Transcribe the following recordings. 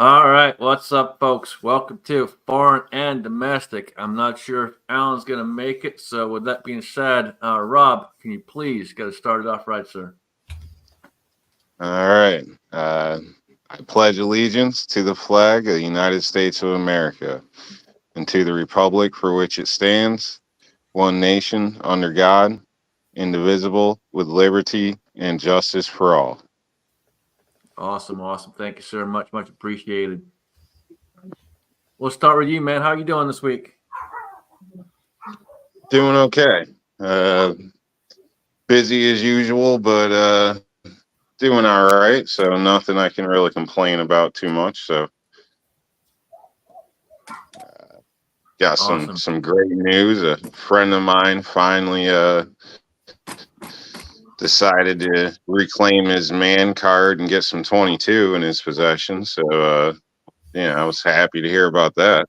All right, what's up, folks? Welcome to Foreign and Domestic. I'm not sure if Alan's going to make it, so with that being said, Rob, can you please get us started off right, sir? All right. I pledge allegiance to the flag of the United States of America and to the republic for which it stands, one nation, under God, indivisible, with liberty and justice for all. Awesome. Thank you, sir. Much appreciated. We'll start with you, man. How you doing this week? Doing okay. Busy as usual, but doing all right. So nothing I can really complain about too much. So got Awesome. some great news. A friend of mine finally decided to reclaim his man card and get some 22 in his possession. So I was happy to hear about that.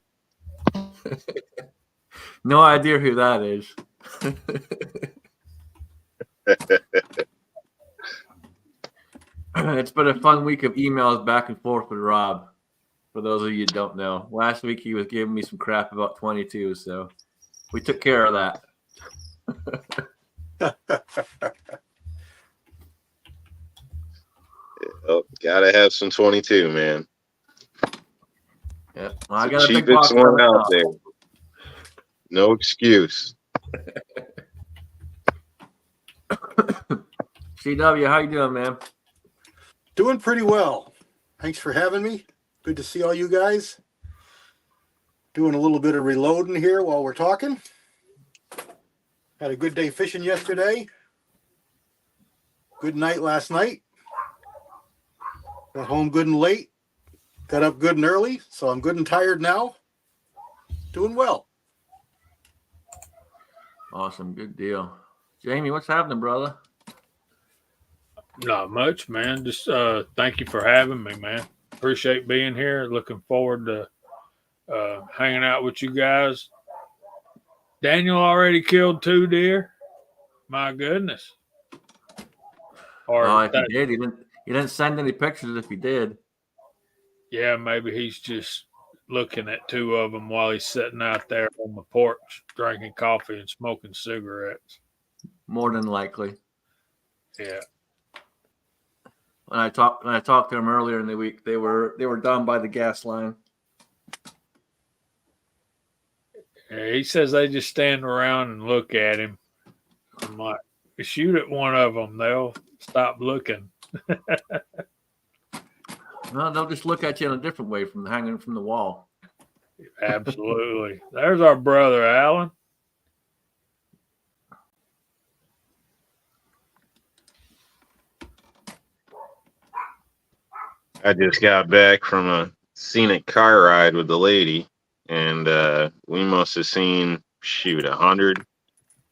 No idea who that is. It's been a fun week of emails back and forth with Rob. For those of you who don't know, last week he was giving me some crap about 22, so we took care of that. Gotta have some 22, man. Yeah, well, I the got a big cheapest box one out there. No excuse. CW, how you doing, man? Doing pretty well. Thanks for having me. Good to see all you guys. Doing a little bit of reloading here while we're talking. Had a good day fishing yesterday. Good night last night. Got home good and late. Got up good and early, so I'm good and tired now. Doing well. Awesome, good deal. Jamie, what's happening, brother? Not much, man. Just thank you for having me, man. Appreciate being here. Looking forward to hanging out with you guys. Daniel already killed 2 deer. My goodness. Or if he did, he didn't send any pictures if he did. Yeah, maybe he's just looking at 2 of them while he's sitting out there on the porch drinking coffee and smoking cigarettes. More than likely. Yeah. When I talked to him earlier in the week, they were down by the gas line. Yeah, he says they just stand around and look at him. I'm like, shoot at one of them, they'll stop looking. No, they'll just look at you in a different way from hanging from the wall. Absolutely. There's our brother, Alan. I just got back from a scenic car ride with the lady, and we must have seen 100,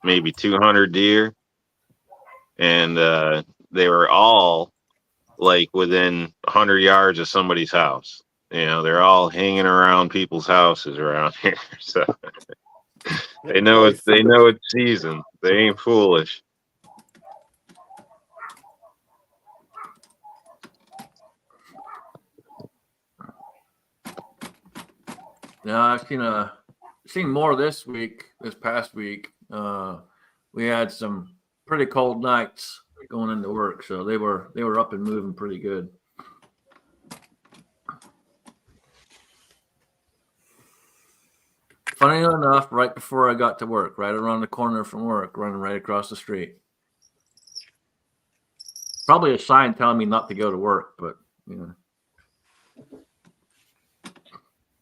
maybe 200 deer, and they were all like within 100 yards of somebody's house. They're all hanging around people's houses around here, so they know it's season. They ain't foolish. Yeah, I've seen more this past week. We had some pretty cold nights going into work, so they were up and moving pretty good. Funny enough, right before I got to work, right around the corner from work, running right across the street. Probably a sign telling me not to go to work, but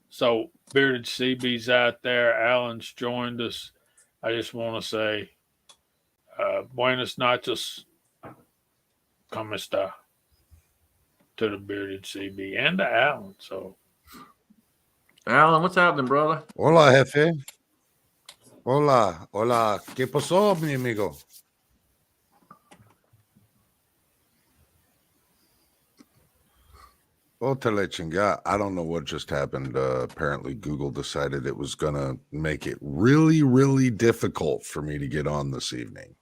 So, Bearded CB's out there. Alan's joined us. I just want to say, buenas noches, como está, to the Bearded CB and to Alan. So, Alan, what's happening, brother? Hola, jefe. Hola. ¿Qué pasó, mi amigo? Chinga, I don't know what just happened. Apparently, Google decided it was going to make it really, really difficult for me to get on this evening.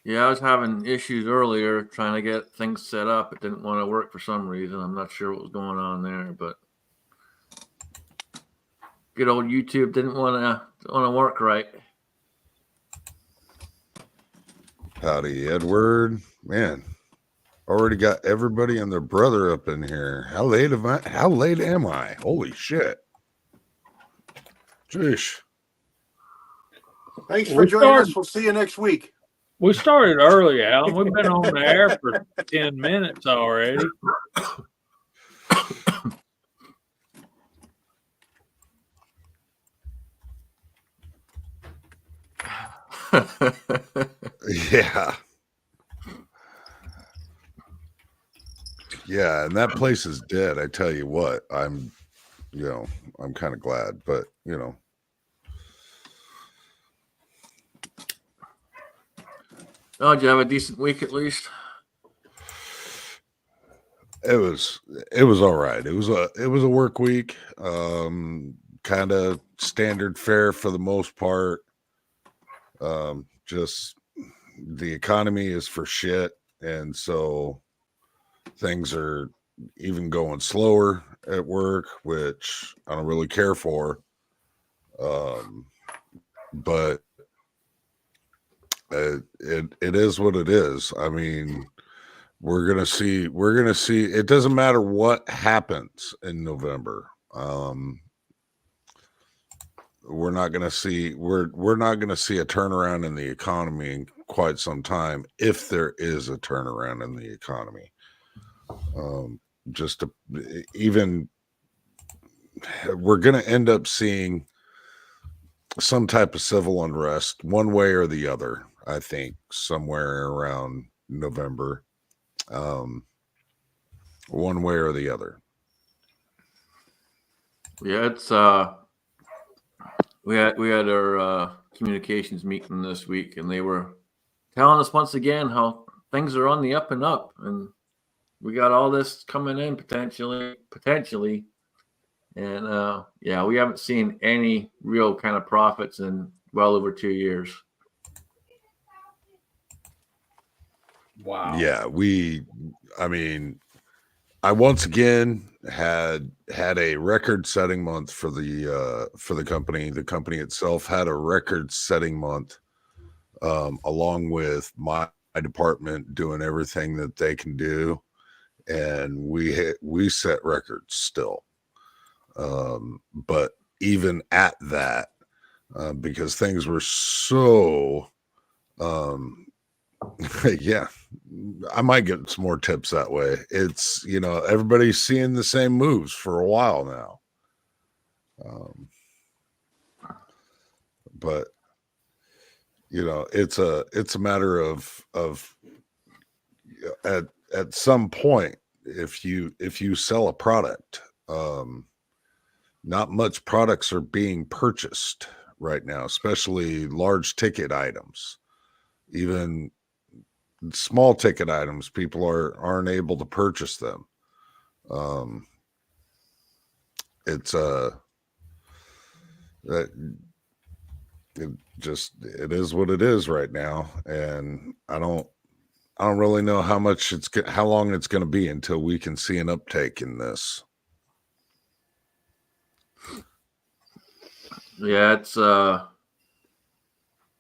Yeah, I was having issues earlier trying to get things set up. It didn't want to work for some reason. I'm not sure what was going on there, but good old YouTube didn't want to work right. Howdy, Edward. Man, already got everybody and their brother up in here. How late am I? Holy shit. Jeez. Thanks for joining us. We'll see you next week. We started early, Alan. We've been on the air for 10 minutes already. Yeah. Yeah, and that place is dead. I tell you what, I'm kind of glad, but Oh, did you have a decent week at least? it was all right. It was a work week. Kind of standard fare for the most part. Just the economy is for shit, and so things are even going slower at work, which I don't really care for. But it is what it is. I mean, we're gonna see. It doesn't matter what happens in November. We're not gonna see. We're not gonna see a turnaround in the economy in quite some time, if there is a turnaround in the economy. Just to even, we're gonna end up seeing some type of civil unrest, one way or the other. I think somewhere around November. One way or the other. Yeah, it's we had our communications meeting this week, and they were telling us once again how things are on the up and up, and we got all this coming in potentially, and yeah, we haven't seen any real kind of profits in well over 2 years. Wow. Yeah, I mean, I once again had a record-setting month for the company. The company itself had a record-setting month, along with my department doing everything that they can do, and we set records still. But even at that, because things were so, yeah, I might get some more tips that way. It's, everybody's seeing the same moves for a while now. But it's a matter of at some point, if you sell a product, not much products are being purchased right now, especially large ticket items. Even small ticket items, people aren't able to purchase them. It's that it is what it is right now, and I don't really know how long it's going to be until we can see an uptake in this. Yeah,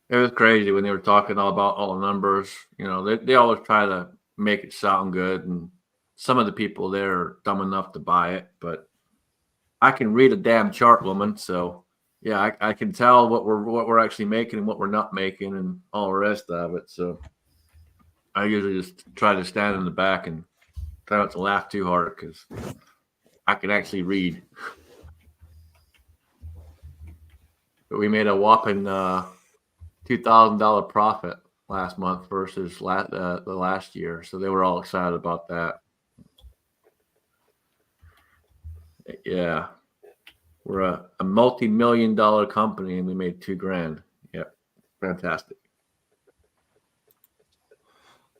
it was crazy when they were talking all about all the numbers. They always try to make it sound good, and some of the people there are dumb enough to buy it, but I can read a damn chart, woman. So yeah, I can tell what we're actually making and what we're not making and all the rest of it. So I usually just try to stand in the back and try not to laugh too hard because I can actually read. But we made a whopping $2,000 profit last month versus the last year, so they were all excited about that. Yeah, we're a multi-million-dollar company, and we made $2,000. Yep, fantastic.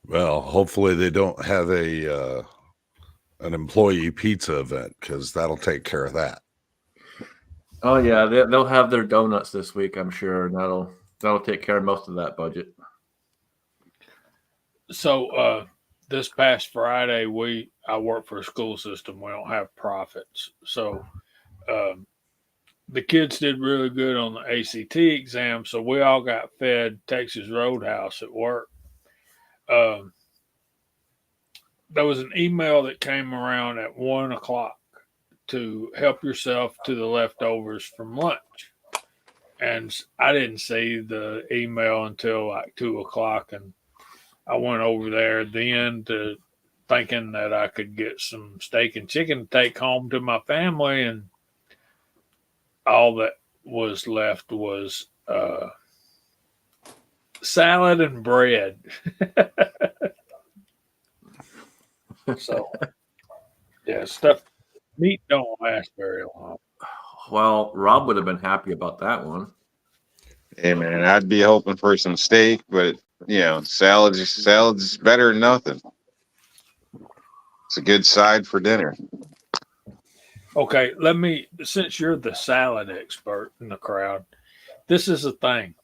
Well, hopefully they don't have an employee pizza event, because that'll take care of that. Oh yeah, they'll have their donuts this week, I'm sure, and that'll take care of most of that budget. So this past Friday, I work for a school system. We don't have profits, so um, the kids did really good on the ACT exam. So we all got fed Texas Roadhouse at work. Um, there was an email that came around at 1 o'clock to help yourself to the leftovers from lunch. And I didn't see the email until like 2 o'clock. And I went over there then to thinking that I could get some steak and chicken to take home to my family. And all that was left was salad and bread. So, yeah, meat don't last very long. Well, Rob would have been happy about that one. Hey man, I'd be hoping for some steak, but salad's better than nothing. It's a good side for dinner. Okay, since you're the salad expert in the crowd, this is the thing.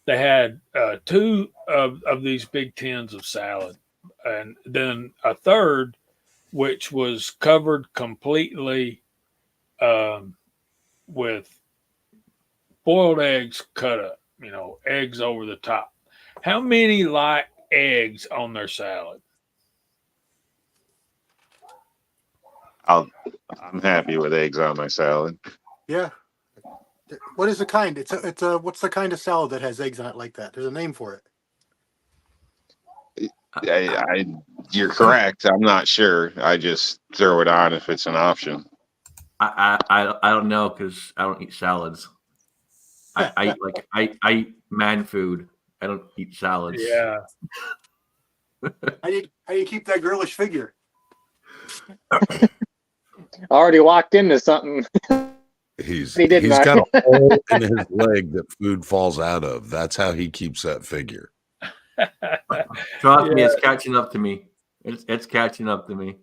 They had two of these big tins of salad, and then a third, which was covered completely with boiled eggs cut up, eggs over the top. How many like eggs on their salad? I'm happy with eggs on my salad. Yeah. What is the kind? It's a what's the kind of salad that has eggs on it like that? There's a name for it. You're correct. I'm not sure. I just throw it on if it's an option. I don't know because I don't eat salads. I eat man food. I don't eat salads. Yeah. How do you keep that girlish figure? Already walked into something. He's He did not. got a hole in his leg that food falls out of. That's how he keeps that figure. Trust me, it's catching up to me. It's catching up to me.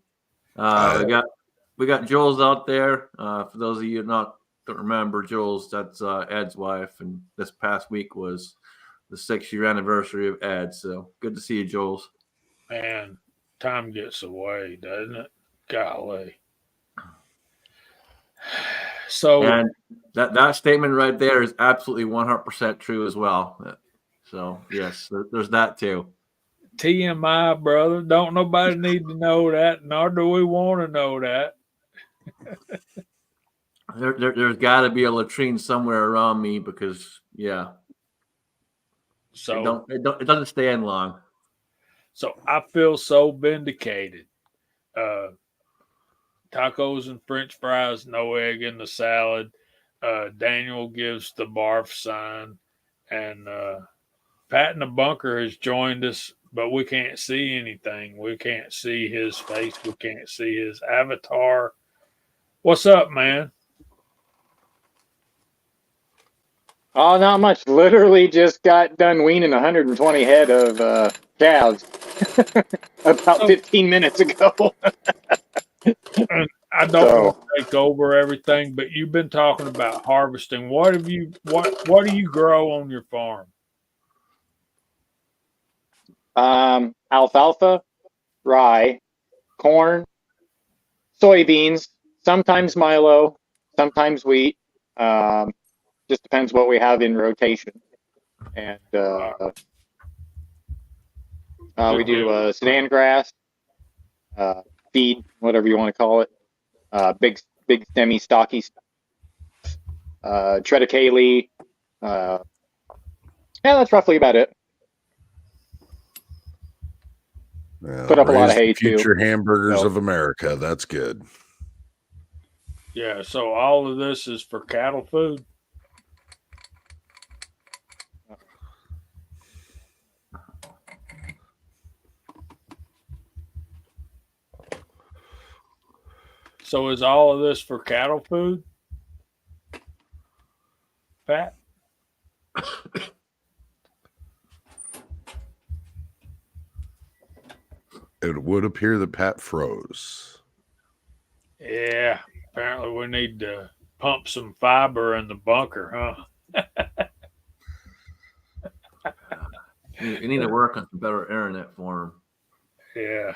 We got Jules out there. For those of you don't remember, Jules, that's Ed's wife, and this past week was the 6-year anniversary of Ed. So good to see you, Jules. Man, time gets away, doesn't it? Golly. So, and that statement right there is absolutely 100% true as well. So yes, there's that too. TMI, brother. Don't nobody need to know that, nor do we want to know that. There's got to be a latrine somewhere around me because So it doesn't stay in long. So I feel so vindicated. Tacos and French fries, no egg in the salad. Daniel gives the barf sign, and Pat in the bunker has joined us, but we can't see anything. We can't see his face. We can't see his avatar. What's up, man? Oh, not much. Literally just got done weaning 120 head of calves about 15 minutes ago. And I don't want to take over everything, but you've been talking about harvesting. What do you grow on your farm? Alfalfa, rye, corn, soybeans, sometimes milo, sometimes wheat. Just depends what we have in rotation. And we do sedan grass, feed, whatever you want to call it. Big stemmy, stocky, triticale. Yeah, that's roughly about it. Put up a lot of hay too. Future hamburgers of America. That's good. Yeah, so all of this is for cattle food. So is all of this for cattle food, Pat? It would appear that Pat froze. Yeah, apparently we need to pump some fiber in the bunker, huh? You need to work on some better internet for him. Yeah.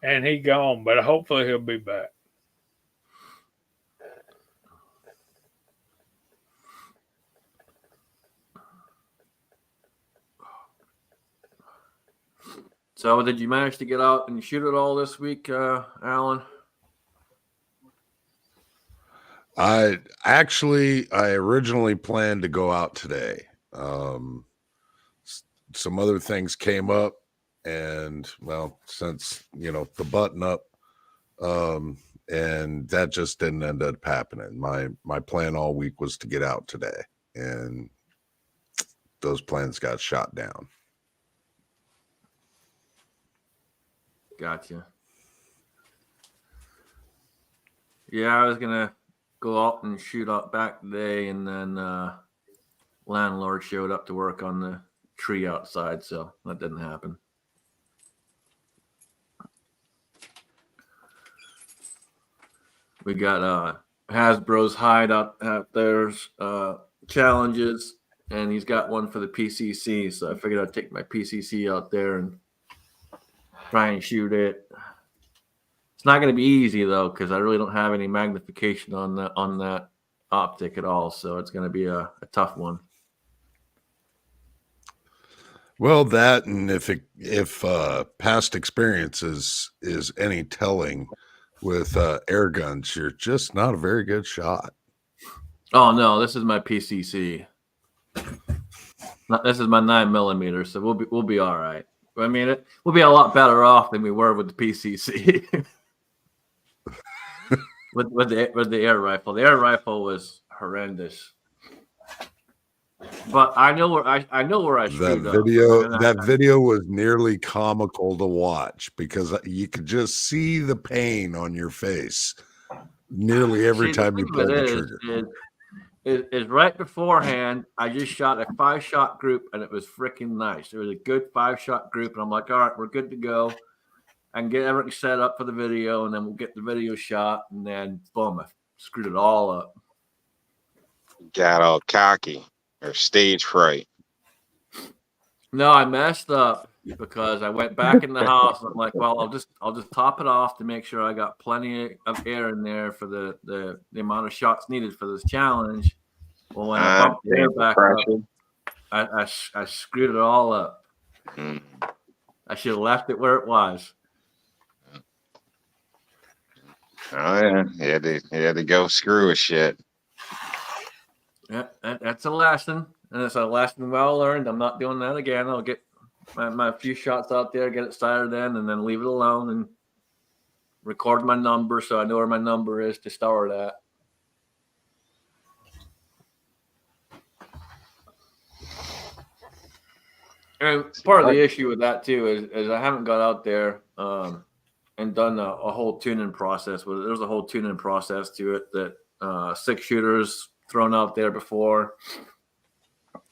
And he gone, but hopefully he'll be back. So, did you manage to get out and shoot it all this week, Alan? I originally planned to go out today. Some other things came up, and well, since the button up, and that just didn't end up happening. My plan all week was to get out today, and those plans got shot down. Gotcha. Yeah, I was gonna go out and shoot out back today, and then landlord showed up to work on the tree outside, so that didn't happen. We got Hasbro's hideout out there's challenges, and he's got one for the PCC, so I figured I'd take my PCC out there and try and shoot it. It's not going to be easy though, because I really don't have any magnification on that optic at all, so it's going to be a tough one. Well, that, and if past experience is any telling with air guns, you're just not a very good shot. Oh no, this is my PCC. This is my 9mm, so we'll be all right. I mean, we'll be a lot better off than we were with the PCC. with the air rifle. The air rifle was horrendous. But I know where I screwed up. That video was nearly comical to watch because you could just see the pain on your face nearly every time you pulled the trigger. Is right beforehand, I just shot a 5-shot group, and it was freaking nice. It was a good 5-shot group, and I'm like, all right, we're good to go. I can get everything set up for the video, and then we'll get the video shot, and then boom, I screwed it all up. Got all cocky or stage fright. No, I messed up because I went back in the house, and I'm like, well, I'll just top it off to make sure I got plenty of air in there for the amount of shots needed for this challenge. Well, when I bumped the air back up, I screwed it all up. Mm. I should have left it where it was. Oh yeah, he had to go screw a shit. Yeah, that's a lesson, and it's a lesson well learned. I'm not doing that again. I'll get my few shots out there, get it started in, and then leave it alone and record my number so I know where my number is to start at. And part of the issue with that too is I haven't got out there and done a whole tuning process with it. There's a whole tuning process to it that 6 shooters thrown out there before.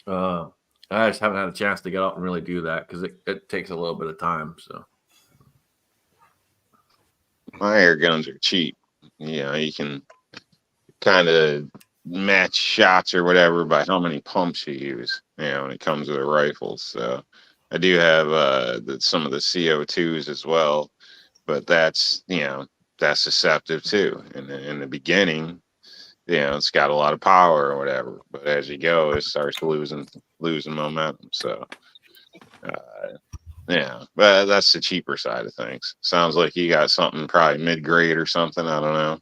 I just haven't had a chance to get out and really do that because it takes a little bit of time. So My air guns are cheap. You can kind of match shots or whatever by how many pumps you use, when it comes with a rifle. So I do have some of the CO2s as well, but that's deceptive too. In the beginning, it's got a lot of power or whatever, but as you go, it starts losing momentum. So but that's the cheaper side of things. Sounds like you got something probably mid-grade or something. I don't know.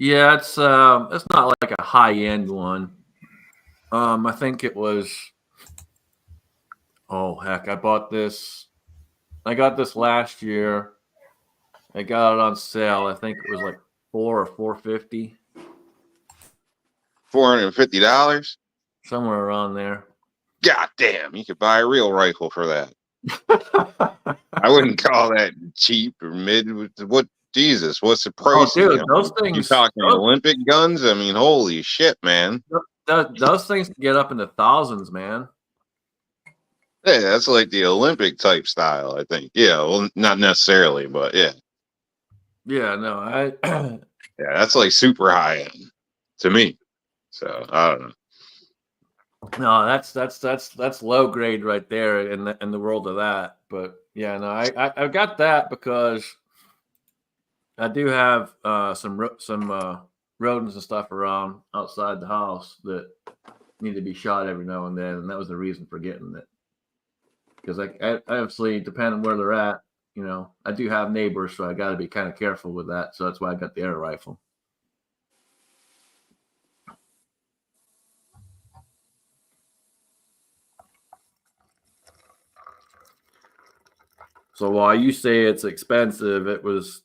yeah, it's not like a high-end one. I think it was. Oh heck! I got this last year. I got it on sale. I think it was like $400 or $450. $450? Somewhere around there. God damn, you could buy a real rifle for that. I wouldn't call that cheap or mid. What Jesus? What's the price? Oh, dude, those things. You talking Olympic guns? I mean, holy shit, man! Those things can get up into thousands, man. Yeah, that's like the Olympic type style, I think. Yeah, well, not necessarily, but yeah. Yeah, no, yeah, that's like super high end to me. So I don't know. No, that's low grade right there in the world of that. But yeah, no, I've got that because I do have some rodents and stuff around outside the house that need to be shot every now and then, and that was the reason for getting it. Because I obviously, depending on where they're at, you know, I do have neighbors, so I got to be kind of careful with that. So that's why I got the air rifle. So while you say it's expensive, it was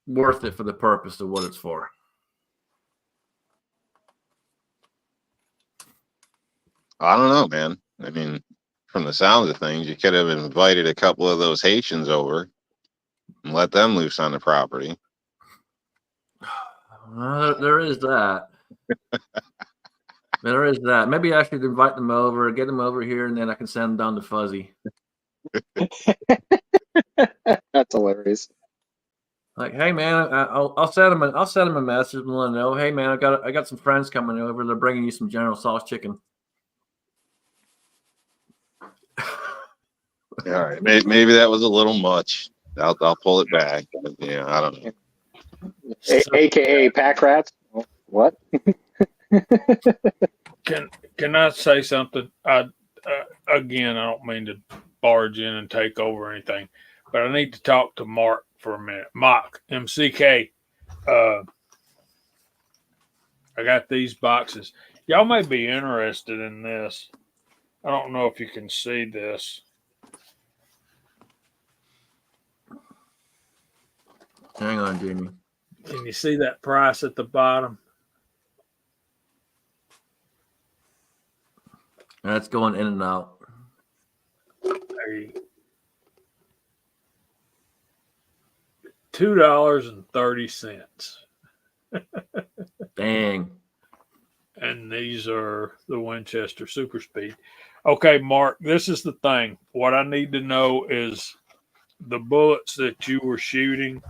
worth it for the purpose of what it's for. I don't know, man. I mean, from the sounds of things, you could have invited a couple of those Haitians over and let them loose on the property. There is that. There is that. Maybe I should invite them over, get them over here, and then I can send them down to Fuzzy. That's hilarious. Like, hey man, I'll send them a message and let them know, hey man, I got some friends coming over. They're bringing you some General Tso's chicken. All right, maybe that was a little much. I'll pull it back. But, yeah, I don't know. AKA pack rats. What? Can I say something? Again, I don't mean to barge in and take over anything, but I need to talk to Mark for a minute. Mark, MCK. I got these boxes. Y'all may be interested in this. I don't know if you can see this. Hang on, Jamie. Can you see that price at the bottom? That's going in and out. There you go. $2.30. Dang. And these are the Winchester Super Speed. Okay, Mark, this is the thing. What I need to know is the bullets that you were shooting,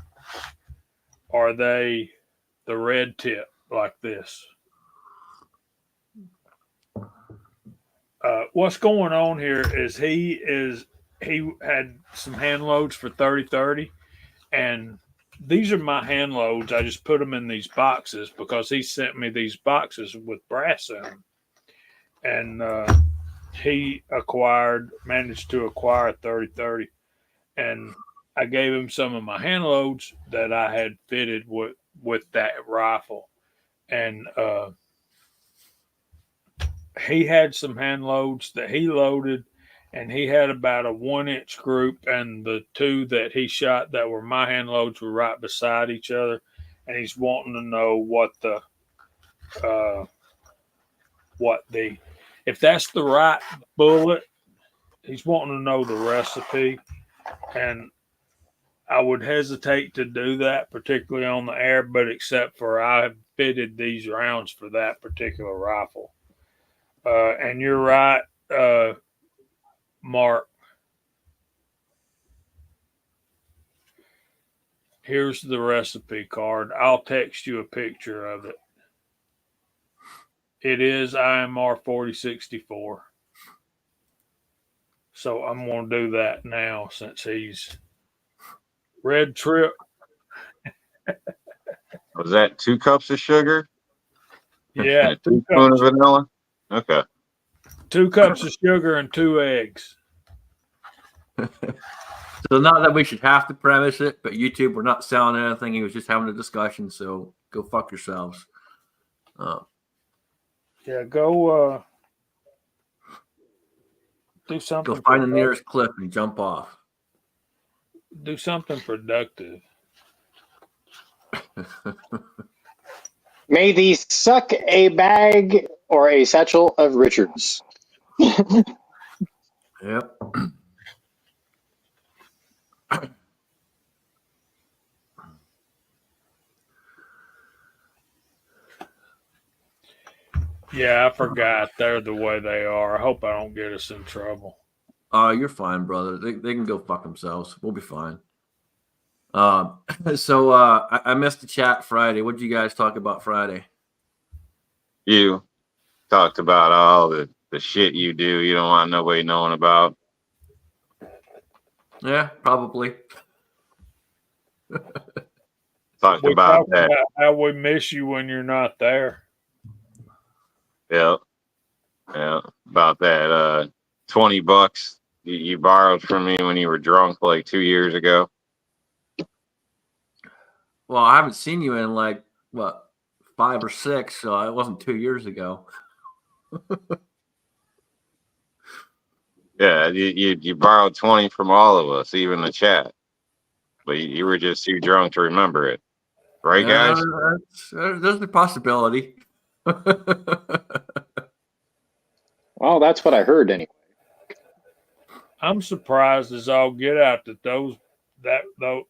are they the red tip like this? What's going on here is he had some hand loads for 30-30, and these are my hand loads. I just put them in these boxes because he sent me these boxes with brass in them, and he managed to acquire 30-30, and I gave him some of my hand loads that I had fitted with that rifle, and he had some hand loads that he loaded, and he had about a 1-inch group, and the two that he shot that were my hand loads were right beside each other, and he's wanting to know if that's the right bullet. He's wanting to know the recipe, and I would hesitate to do that, particularly on the air, but except for I have fitted these rounds for that particular rifle. And you're right, Mark. Here's the recipe card. I'll text you a picture of it. It is IMR 4064. So I'm going to do that now since he's red trip. Was that 2 cups of sugar? Yeah. And a teaspoon of vanilla? Okay. 2 cups of sugar and 2 eggs. So not that we should have to premise it, but YouTube, we're not selling anything. He was just having a discussion. So go fuck yourselves. Yeah, go do something. Go find the nearest cliff and jump off. Do something productive. May these suck a bag or a satchel of Richards. Yep. Yeah, I forgot. They're the way they are. I hope I don't get us in trouble. You're fine, brother. They can go fuck themselves. We'll be fine. So I missed the chat Friday. What did you guys talk about Friday? You talked about all the the shit you do, you don't want nobody knowing about. Yeah, probably. Talked We about talked that. about how we miss you when you're not there. Yeah. Yeah. About that $20 you borrowed from me when you were drunk like 2 years ago. Well, I haven't seen you in like what 5 or 6, so it wasn't 2 years ago. Yeah, you borrowed 20 from all of us, even the chat. But you were just too drunk to remember it. Right, guys? There's the possibility. Well, that's what I heard anyway. I'm surprised as all get out that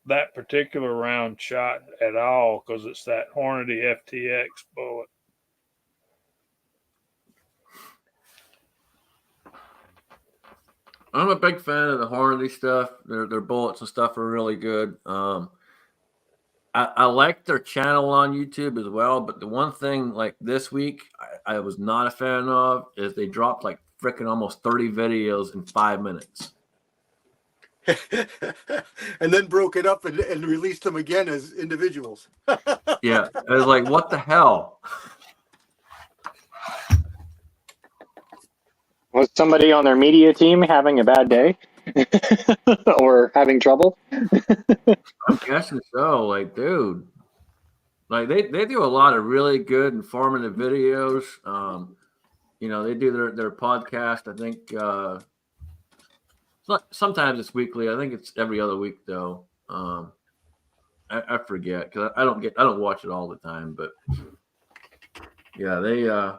that particular round shot at all, because it's that Hornady FTX bullet. I'm a big fan of the Hornady stuff. Their bullets and stuff are really good. I like their channel on YouTube as well, but the one thing like this week I was not a fan of is they dropped like freaking almost 30 videos in 5 minutes. And then broke it up and released them again as individuals. Yeah, I was like, what the hell? Was somebody on their media team having a bad day or having trouble? I'm guessing so. Like, dude, like they do a lot of really good informative videos. They do their podcast. I think sometimes it's weekly. I think it's every other week though. I forget because I don't watch it all the time, but yeah,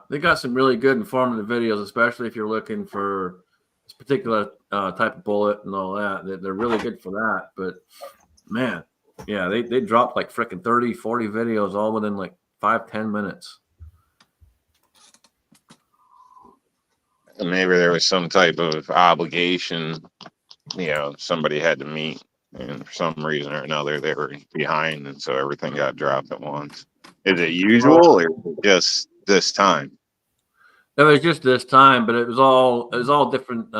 they got some really good informative videos, especially if you're looking for this particular type of bullet and all that. They're really good for that. But man, yeah, they dropped like freaking 30, 40 videos all within like 5-10 minutes. Maybe there was some type of obligation, somebody had to meet, and for some reason or another, they were behind, and so everything got dropped at once. Is it usual or just this time? It was just this time, but it was all different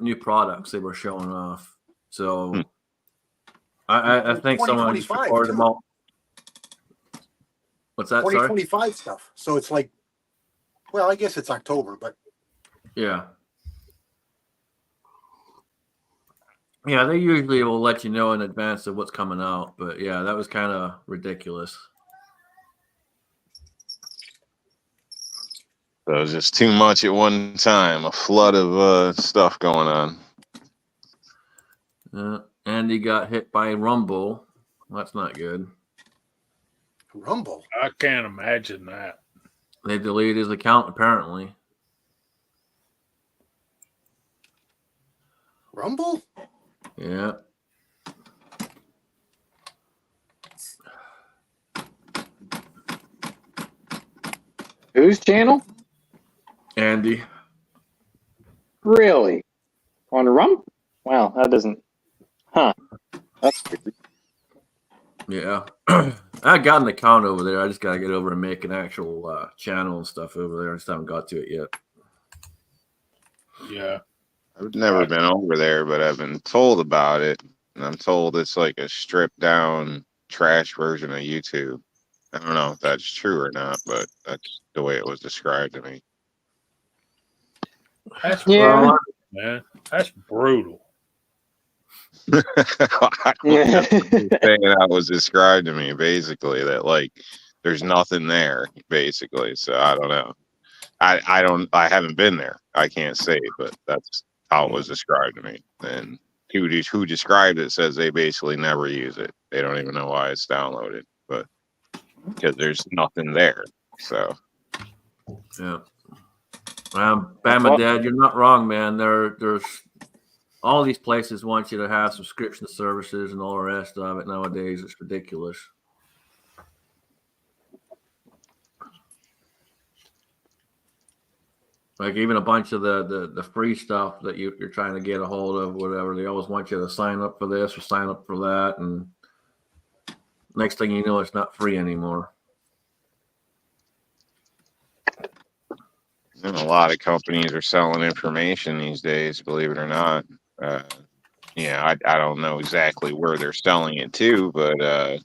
new products they were showing off. So I think someone just recorded them all. What's that? 2025 stuff. So it's like, well, I guess it's October, but yeah. Yeah, they usually will let you know in advance of what's coming out, but yeah, that was kind of ridiculous. So it was just too much at one time, a flood of stuff going on. Andy got hit by Rumble. That's not good. Rumble. I can't imagine that. They deleted his account apparently. Rumble? Yeah. Whose channel? Andy. Really? On Rump? Wow, that doesn't. Huh. That's weird. Yeah. I got an account over there. I just got to get over and make an actual channel and stuff over there. I just haven't got to it yet. Yeah. I've never been over there, but I've been told about it. And I'm told it's like a stripped down trash version of YouTube. I don't know if that's true or not, but that's the way it was described to me. That's Yeah. brutal, man. That's brutal. I don't know. Saying that was described to me basically that like there's nothing there basically. So I don't know. I haven't been there. I can't say, but that's how it was described to me. And who described it says they basically never use it. They don't even know why it's downloaded, but because there's nothing there. So Yeah. Bama Dad, you're not wrong, man. There's all these places want you to have subscription services and all the rest of it nowadays. It's ridiculous. Like even a bunch of the free stuff that you're trying to get a hold of, whatever, they always want you to sign up for this or sign up for that. And next thing you know, it's not free anymore. And a lot of companies are selling information these days, believe it or not. I don't know exactly where they're selling it to, but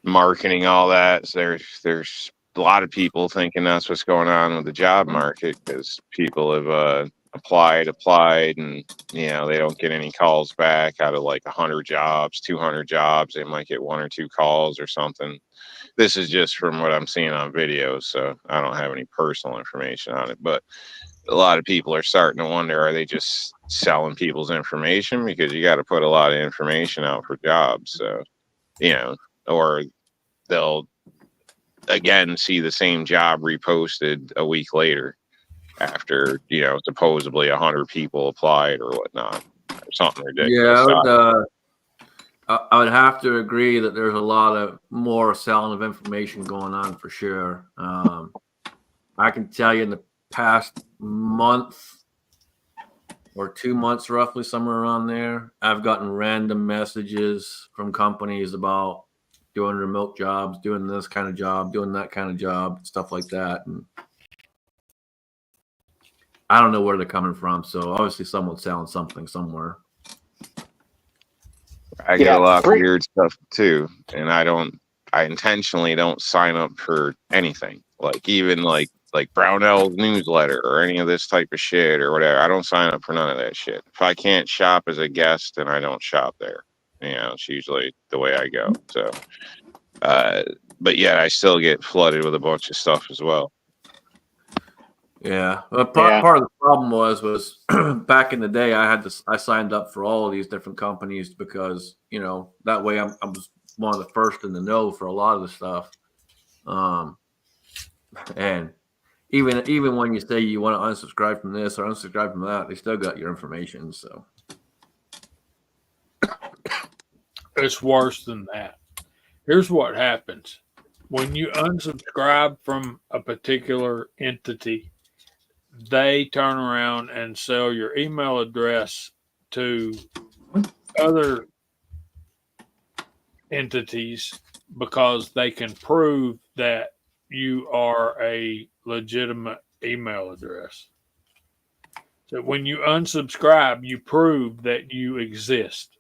marketing all that. So there's a lot of people thinking that's what's going on with the job market because people have applied, and they don't get any calls back out of like 100 jobs, 200 jobs. They might get 1 or 2 calls or something. This is just from what I'm seeing on videos, so I don't have any personal information on it. But a lot of people are starting to wonder, are they just selling people's information? Because you got to put a lot of information out for jobs. So, or they'll again see the same job reposted a week later after, supposedly 100 people applied or whatnot, or something ridiculous. Yeah, I would have to agree that there's a lot of more selling of information going on for sure. I can tell you in the past month or 2 months, roughly somewhere around there, I've gotten random messages from companies about doing remote jobs, doing this kind of job, doing that kind of job, stuff like that. And I don't know where they're coming from. So obviously someone's selling something somewhere. I get a lot of weird stuff too, and I intentionally don't sign up for anything. Like even like Brownell's newsletter or any of this type of shit or whatever. I don't sign up for none of that shit. If I can't shop as a guest, then I don't shop there. It's usually the way I go. So, but yet I still get flooded with a bunch of stuff as well. Yeah. Well, part of the problem was back in the day, I signed up for all of these different companies because, that way I was one of the first in the know for a lot of the stuff. And even when you say you want to unsubscribe from this or unsubscribe from that, they still got your information. So it's worse than that. Here's what happens. When you unsubscribe from a particular entity, they turn around and sell your email address to other entities because they can prove that you are a legitimate email address. So when you unsubscribe, you prove that you exist,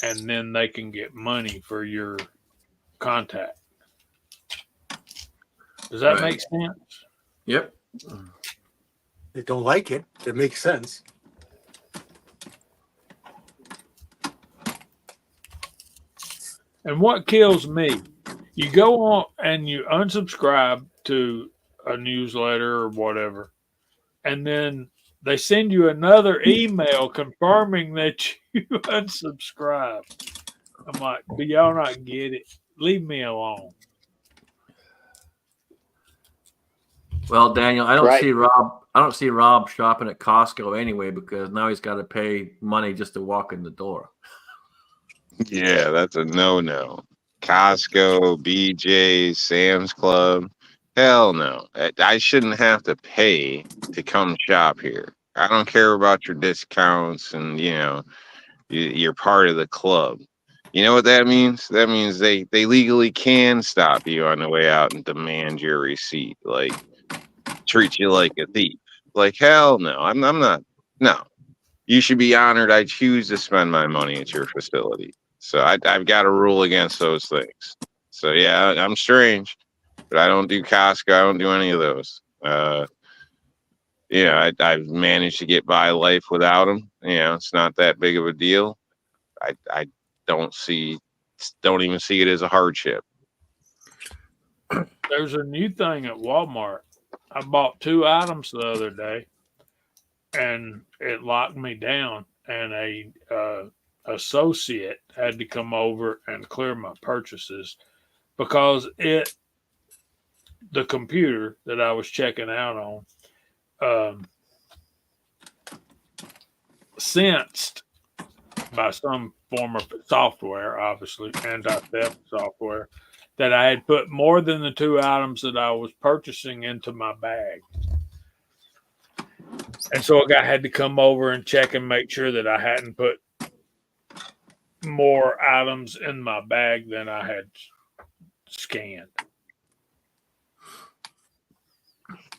and then they can get money for your contact. Does that make sense? Yep. They don't like it. It makes sense. And what kills me, you go on and you unsubscribe to a newsletter or whatever, and then they send you another email confirming that you unsubscribe. I'm like, do y'all not get it? Leave me alone. Well, Daniel, I don't see Rob shopping at Costco anyway because now he's got to pay money just to walk in the door. Yeah, that's a no-no. Costco, BJ's, Sam's Club. Hell no. I shouldn't have to pay to come shop here. I don't care about your discounts and, you're part of the club. You know what that means? That means they legally can stop you on the way out and demand your receipt. Like, treat you like a thief. Like, hell no. I'm not. No. You should be honored. I choose to spend my money at your facility. So I've got a rule against those things. So yeah, I'm strange, but I don't do Costco. I don't do any of those. I've managed to get by life without them. It's not that big of a deal. I don't even see it as a hardship. There's a new thing at Walmart. I bought 2 items the other day, and it locked me down. And a associate had to come over and clear my purchases because the computer that I was checking out on sensed by some form of software, obviously anti-theft software, that I had put more than the 2 items that I was purchasing into my bag. And so a guy had to come over and check and make sure that I hadn't put more items in my bag than I had scanned.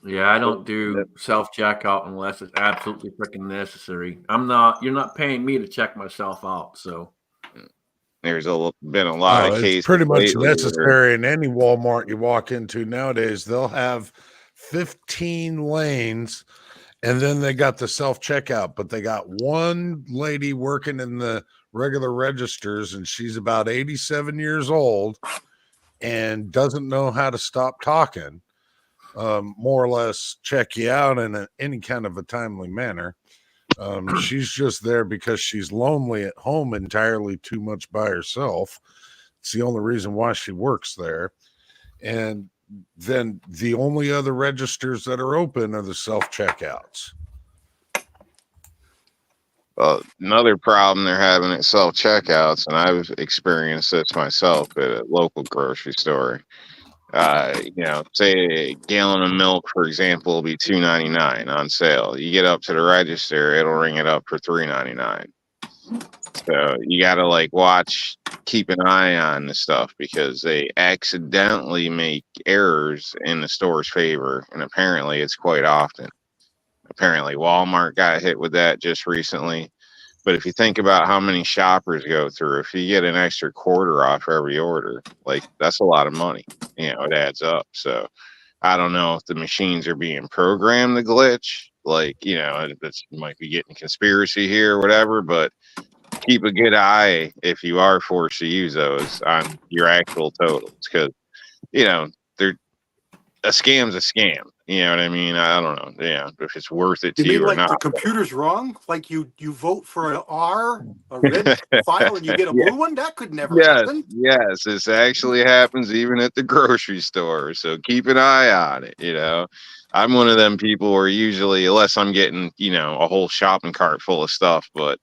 Yeah, I don't do self checkout unless it's absolutely freaking necessary. You're not paying me to check myself out. So There's been a lot Oh, of it's cases pretty much lately where, necessary in any Walmart you walk into nowadays. They'll have 15 lanes, and then they got the self checkout, but they got one lady working in the regular registers, and she's about 87 years old and doesn't know how to stop talking. More or less check you out in any kind of a timely manner. She's just there because she's lonely at home entirely too much by herself. It's the only reason why she works there. And then the only other registers that are open are the self checkouts. another problem they're having at self checkouts, and I've experienced this myself at a local grocery store. Say a gallon of milk, for example, will be $2.99 on sale. You get up to the register, it'll ring it up for $3.99. So you got to keep an eye on the stuff because they accidentally make errors in the store's favor, and apparently it's quite often. Apparently Walmart got hit with that just recently. But if you think about how many shoppers go through, if you get an extra quarter off every order, that's a lot of money. It adds up. So I don't know if the machines are being programmed to glitch. This might be getting conspiracy here or whatever, but keep a good eye if you are forced to use those on your actual totals, because they're a scam's a scam. You know what I mean? I don't know. Yeah, if it's worth it to You mean you or like the not. computer's wrong? Like you vote for an R, a red file, and you get a Yeah. blue one? That could never Yes, happen. yes, this actually happens even at the grocery store. So keep an eye on it. I'm one of them people where usually, unless I'm getting, a whole shopping cart full of stuff, but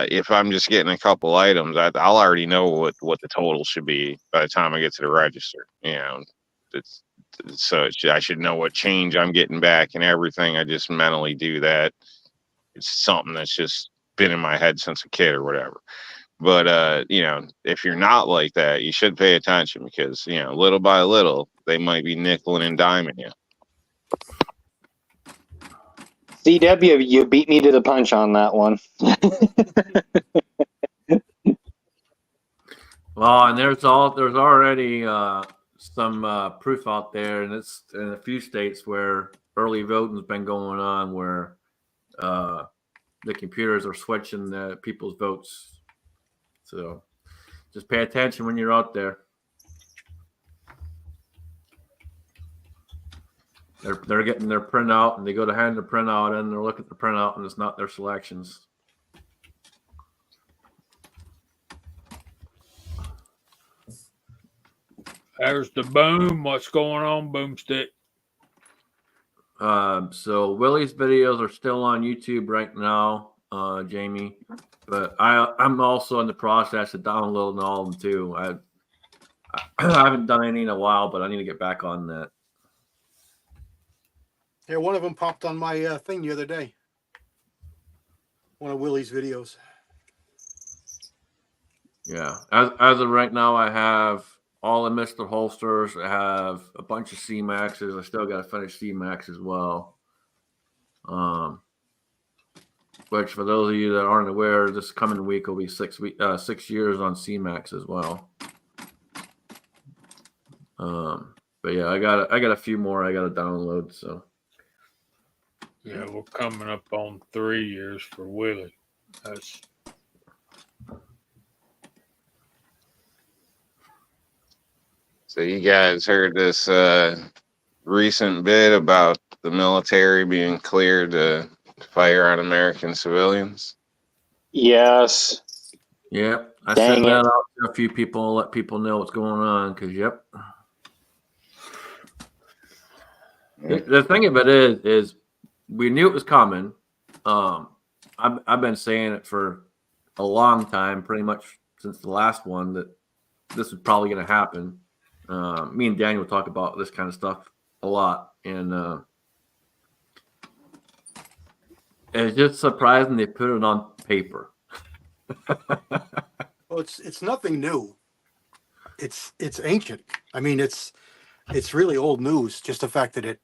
if I'm just getting a couple items, I'll already know what the total should be by the time I get to the register. It's I should know what change I'm getting back and everything. I just mentally do that. It's something that's just been in my head since a kid or whatever. But if you're not like that, you should pay attention because little by little they might be nickeling and diming you. CW, you beat me to the punch on that one. well, and there's already some proof out there, and it's in a few states where early voting's been going on, where the computers are switching people's votes. So just pay attention when you're out there. They're getting their printout, and they go to hand the printout in, they're looking at the printout, and it's not their selections. There's the boom. What's going on, Boomstick? So Willie's videos are still on YouTube right now, Jamie. But I'm also in the process of downloading all of them too. I haven't done any in a while, but I need to get back on that. Yeah, one of them popped on my thing the other day. One of Willie's videos. Yeah. As of right now, I have all the Mr. Holsters. I have a bunch of C-Maxes. I still got to finish C-Max as well. Which, for those of you that aren't aware, this coming week will be 6 years on C-Max as well. But yeah, I got a few more I got to download. So Yeah, we're coming up on 3 years for Willie. That's So you guys heard this recent bit about the military being cleared to fire on American civilians? Yes. yeah, I Dang sent that it. out to a few people, let people know what's going on. Because yep. The thing of it is we knew it was coming. I've been saying it for a long time, pretty much since the last one, that this was probably going to happen. Me and Daniel talk about this kind of stuff a lot, and it's just surprising they put it on paper. Well, it's nothing new. It's ancient. I mean, it's really old news. Just the fact that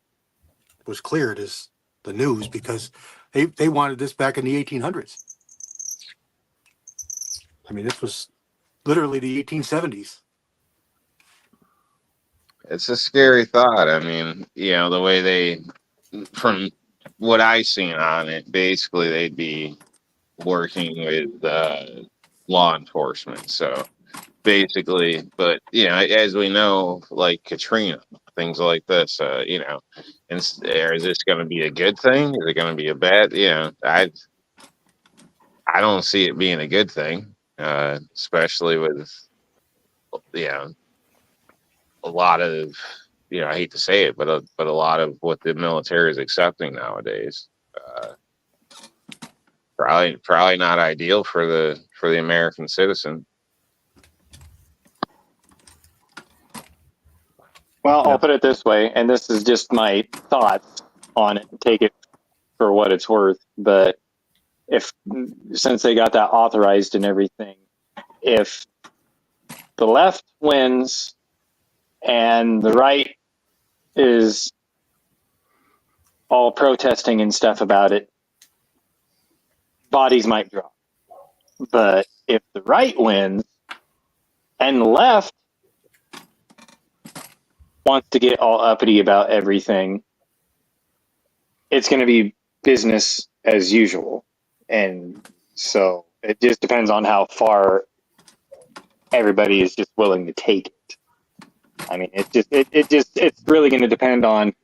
was cleared as the news because they wanted this back in the 1800s. I mean, this was literally the 1870s. It's a scary thought. I mean, the way they, from what I seen on it, basically they'd be working with law enforcement. So basically, but as we know, like Katrina, things like this, and is this going to be a good thing? Is it going to be a bad? I don't see it being a good thing, especially with a lot of I hate to say it, but a lot of what the military is accepting nowadays. Probably not ideal for the American citizen. Well, I'll put it this way, and this is just my thoughts on it. Take it for what it's worth. But since they got that authorized and everything, if the left wins and the right is all protesting and stuff about it, bodies might drop. But if the right wins and the left wants to get all uppity about everything, it's going to be business as usual. And so it just depends on how far everybody is just willing to take it. I mean, it's really going to depend on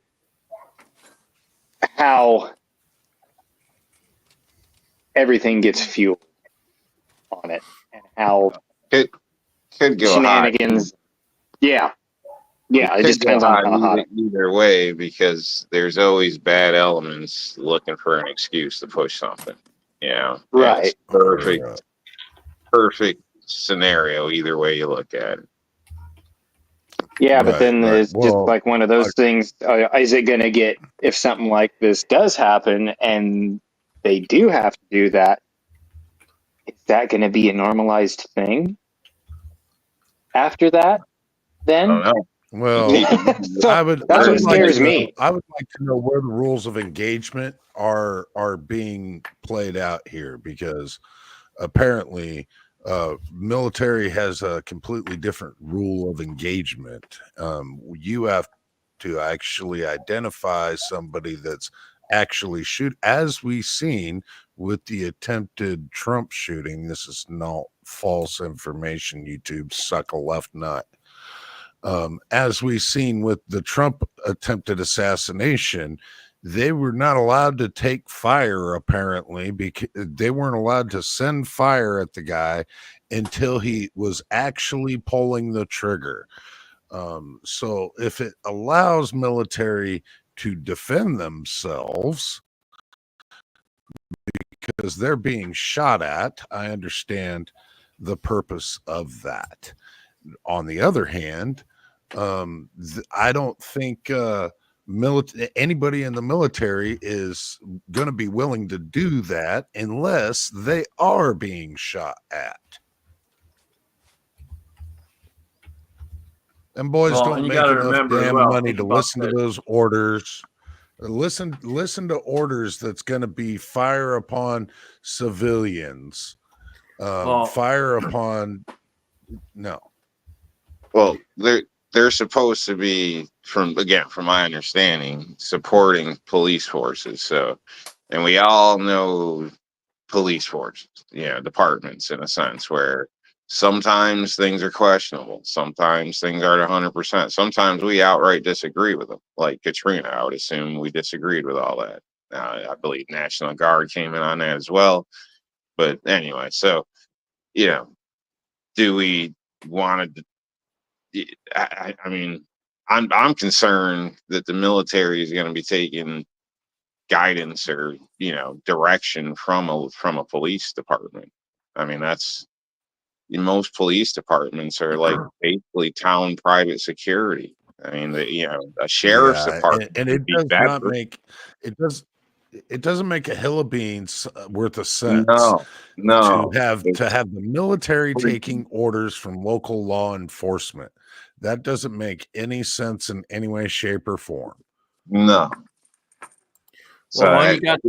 how everything gets fueled on it and how It could go shenanigans. high. Yeah. It could just depends go on how hot. either way, because there's always bad elements looking for an excuse to push something. Right. It's perfect scenario either way you look at it. Yeah, but then it's just Well, like one of those things. Is it going to get, if something like this does happen and they do have to do that, is that going to be a normalized thing after that? Then I don't know. well, So that's what scares me. I would like to know where the rules of engagement are being played out here, because apparently military has a completely different rule of engagement. You have to actually identify somebody that's actually as we seen with the attempted Trump shooting. This is not false information. YouTube suck a left nut. As we've seen with the Trump attempted assassination, they were not allowed to take fire, apparently, because they weren't allowed to send fire at the guy until he was actually pulling the trigger. So if it allows military to defend themselves because they're being shot at, I understand the purpose of that. On the other hand, I don't think anybody in the military is going to be willing to do that unless they are being shot at. And boys don't make enough damn money to listen to those orders. Listen to orders that's going to be fire upon civilians, fire upon no. Well, they're supposed to be, from my understanding, supporting police forces. So, and we all know police forces, departments, in a sense, where sometimes things are questionable, sometimes things aren't 100%. Sometimes we outright disagree with them, like Katrina. I would assume we disagreed with all that. I believe National Guard came in on that as well. But anyway, so do we want to? I mean, I'm concerned that the military is going to be taking guidance or direction from a police department. I mean, that's most police departments are like basically town private security. I mean, a sheriff's department, and it does not make it doesn't make a hill of beans worth of sense. No. To have the military taking orders from local law enforcement. That doesn't make any sense in any way, shape, or form. No. So Well, I, you got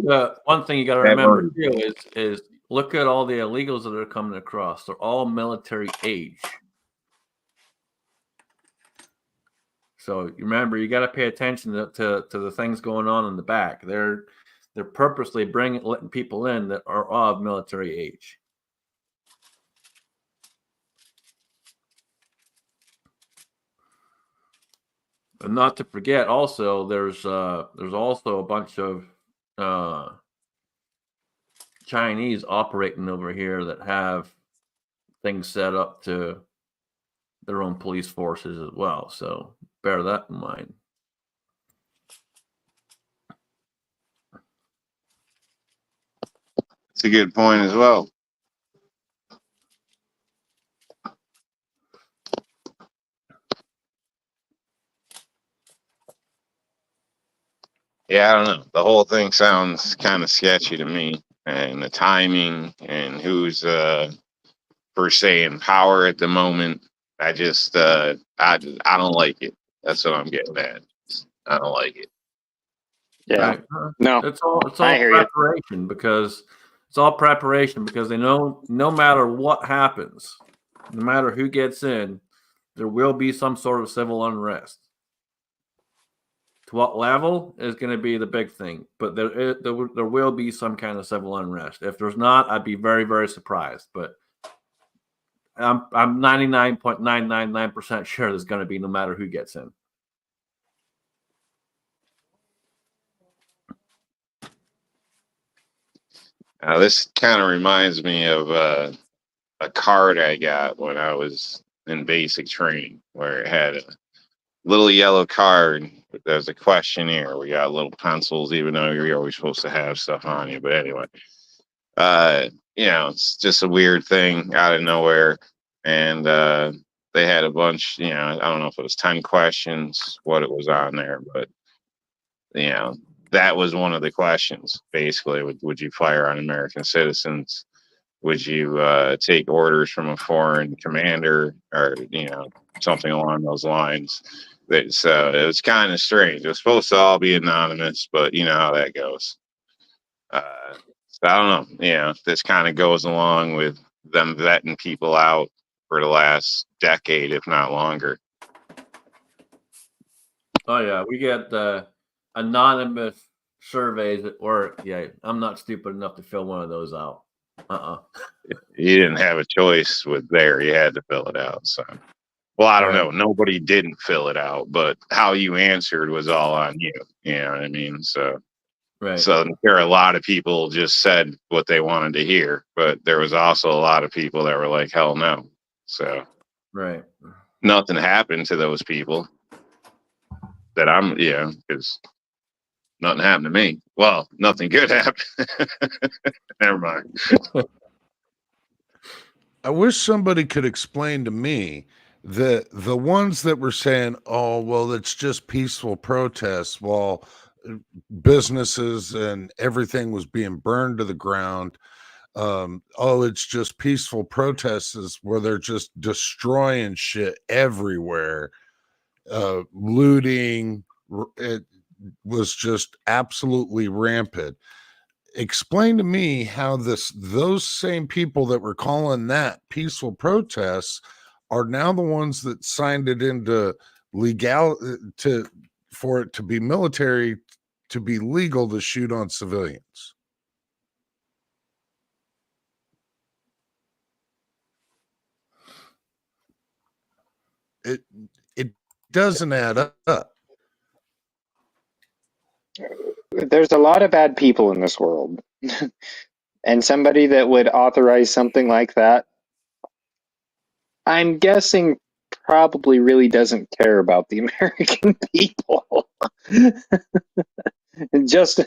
one thing you got to that remember worries too is look at all the illegals that are coming across. They're all military age. So you remember, you got to pay attention to the things going on in the back. They're purposely letting people in that are of military age. And not to forget, also there's also a bunch of Chinese operating over here that have things set up to their own police forces as well. So bear that in mind. it's a good point as well. Yeah, I don't know. The whole thing sounds kind of sketchy to me, and the timing and who's per se in power at the moment. I just I don't like it. That's what I'm getting at. I don't like it. Yeah. Right? No, It's all I hear you. preparation because it's all preparation because they know no matter what happens, no matter who gets in, there will be some sort of civil unrest. To what level is going to be the big thing, but there will be some kind of civil unrest. If there's not, I'd be very, very surprised. But I'm 99.999% sure there's going to be, no matter who gets in. Now, this kind of reminds me of a card I got when I was in basic training, where it had a little yellow card. There's a questionnaire. We got little pencils, even though you're always supposed to have stuff on you. But anyway, it's just a weird thing out of nowhere. And they had a bunch, I don't know if it was 10 questions, what it was on there, but, that was one of the questions. Basically, would you fire on American citizens? Would you take orders from a foreign commander, or something along those lines? So it was kind of strange. It was supposed to all be anonymous, but you know how that goes. So I don't know. This kind of goes along with them vetting people out for the last decade, if not longer. Oh yeah, we get anonymous surveys at work. Yeah, I'm not stupid enough to fill one of those out. You didn't have a choice with there. You had to fill it out. So, well, I don't know. Nobody didn't fill it out, but how you answered was all on you. You know what I mean? So, Right. So there are a lot of people just said what they wanted to hear, but there was also a lot of people that were like, hell no. So Right. nothing happened to those people that because nothing happened to me. Well, nothing good happened. Never mind. I wish somebody could explain to me that the ones that were saying, oh, well, it's just peaceful protests while businesses and everything was being burned to the ground. It's just peaceful protests where they're just destroying shit everywhere. Looting, it was just absolutely rampant. Explain to me how those same people that were calling that peaceful protests are now the ones that signed it into for it to be military, to be legal to shoot on civilians. It doesn't add up. There's a lot of bad people in this world. And somebody that would authorize something like that, I'm guessing probably really doesn't care about the American people. just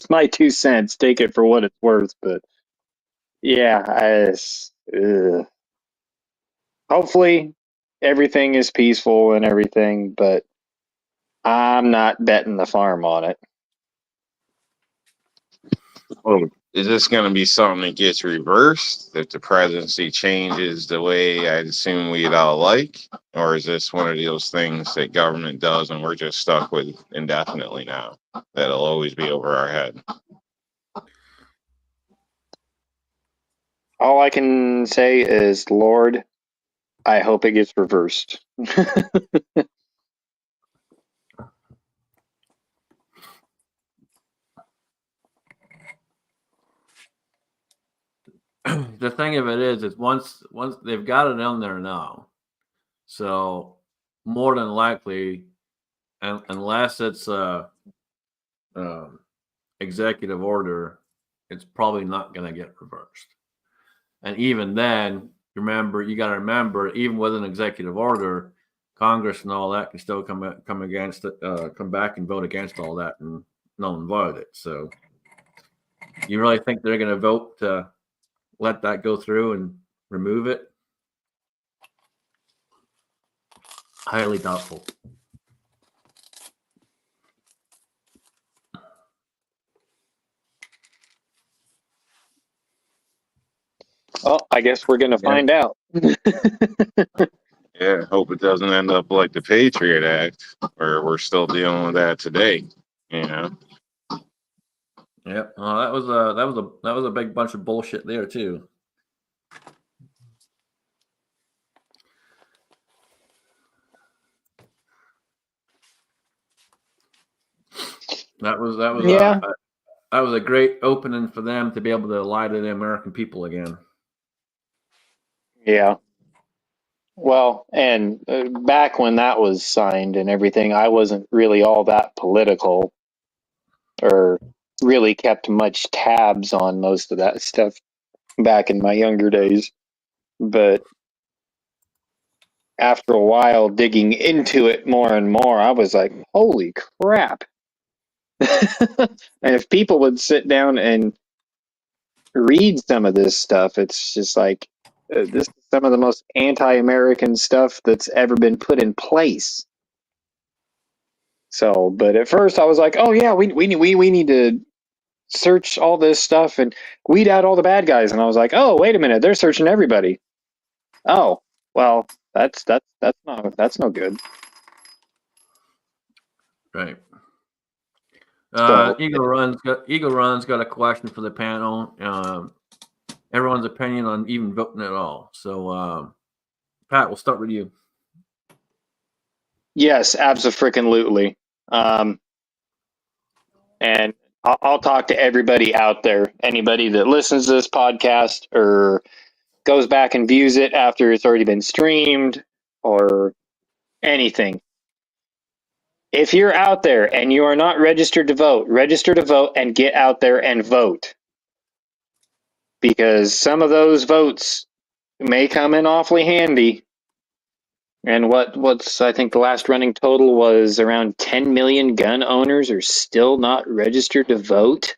my 2 cents. Take it for what it's worth, but yeah, hopefully everything is peaceful and everything, but I'm not betting the farm on it. Well, is this going to be something that gets reversed if the presidency changes the way I'd assume we'd all like? Or is this one of those things that government does and we're just stuck with indefinitely now? That'll always be over our head. All I can say is, Lord, I hope it gets reversed. The thing of it is once they've got it in there now, so more than likely, unless it's a executive order, it's probably not going to get reversed. And even then, you got to remember, even with an executive order, Congress and all that can still come against it, come back and vote against all that and null and void it. So, you really think they're going to vote to let that go through and remove it? Highly doubtful. Well, I guess we're going to find out. Yeah, hope it doesn't end up like the Patriot Act, where we're still dealing with that today. You know. Yep. That was a big bunch of bullshit there too. That was Yeah. that was a great opening for them to be able to lie to the American people again. Yeah. Well, and back when that was signed and everything, I wasn't really all that political or really kept much tabs on most of that stuff back in my younger days. But after a while digging into it more and more, I was like, holy crap. And if people would sit down and read some of this stuff, it's just like, this is some of the most anti-American stuff that's ever been put in place. So, but at first I was like, oh yeah, we need to search all this stuff and weed out all the bad guys. And I was like, oh, wait a minute, they're searching everybody. Oh, well, that's no good. Right. So, Eagle Run's got a question for the panel. Everyone's opinion on even voting at all. So, Pat, we'll start with you. yes, abso-freaking-lutely. And I'll talk to everybody out there, anybody that listens to this podcast or goes back and views it after it's already been streamed or anything. If you're out there and you are not register to vote and get out there and vote. Because some of those votes may come in awfully handy. And what's I think the last running total was around 10 million gun owners are still not registered to vote.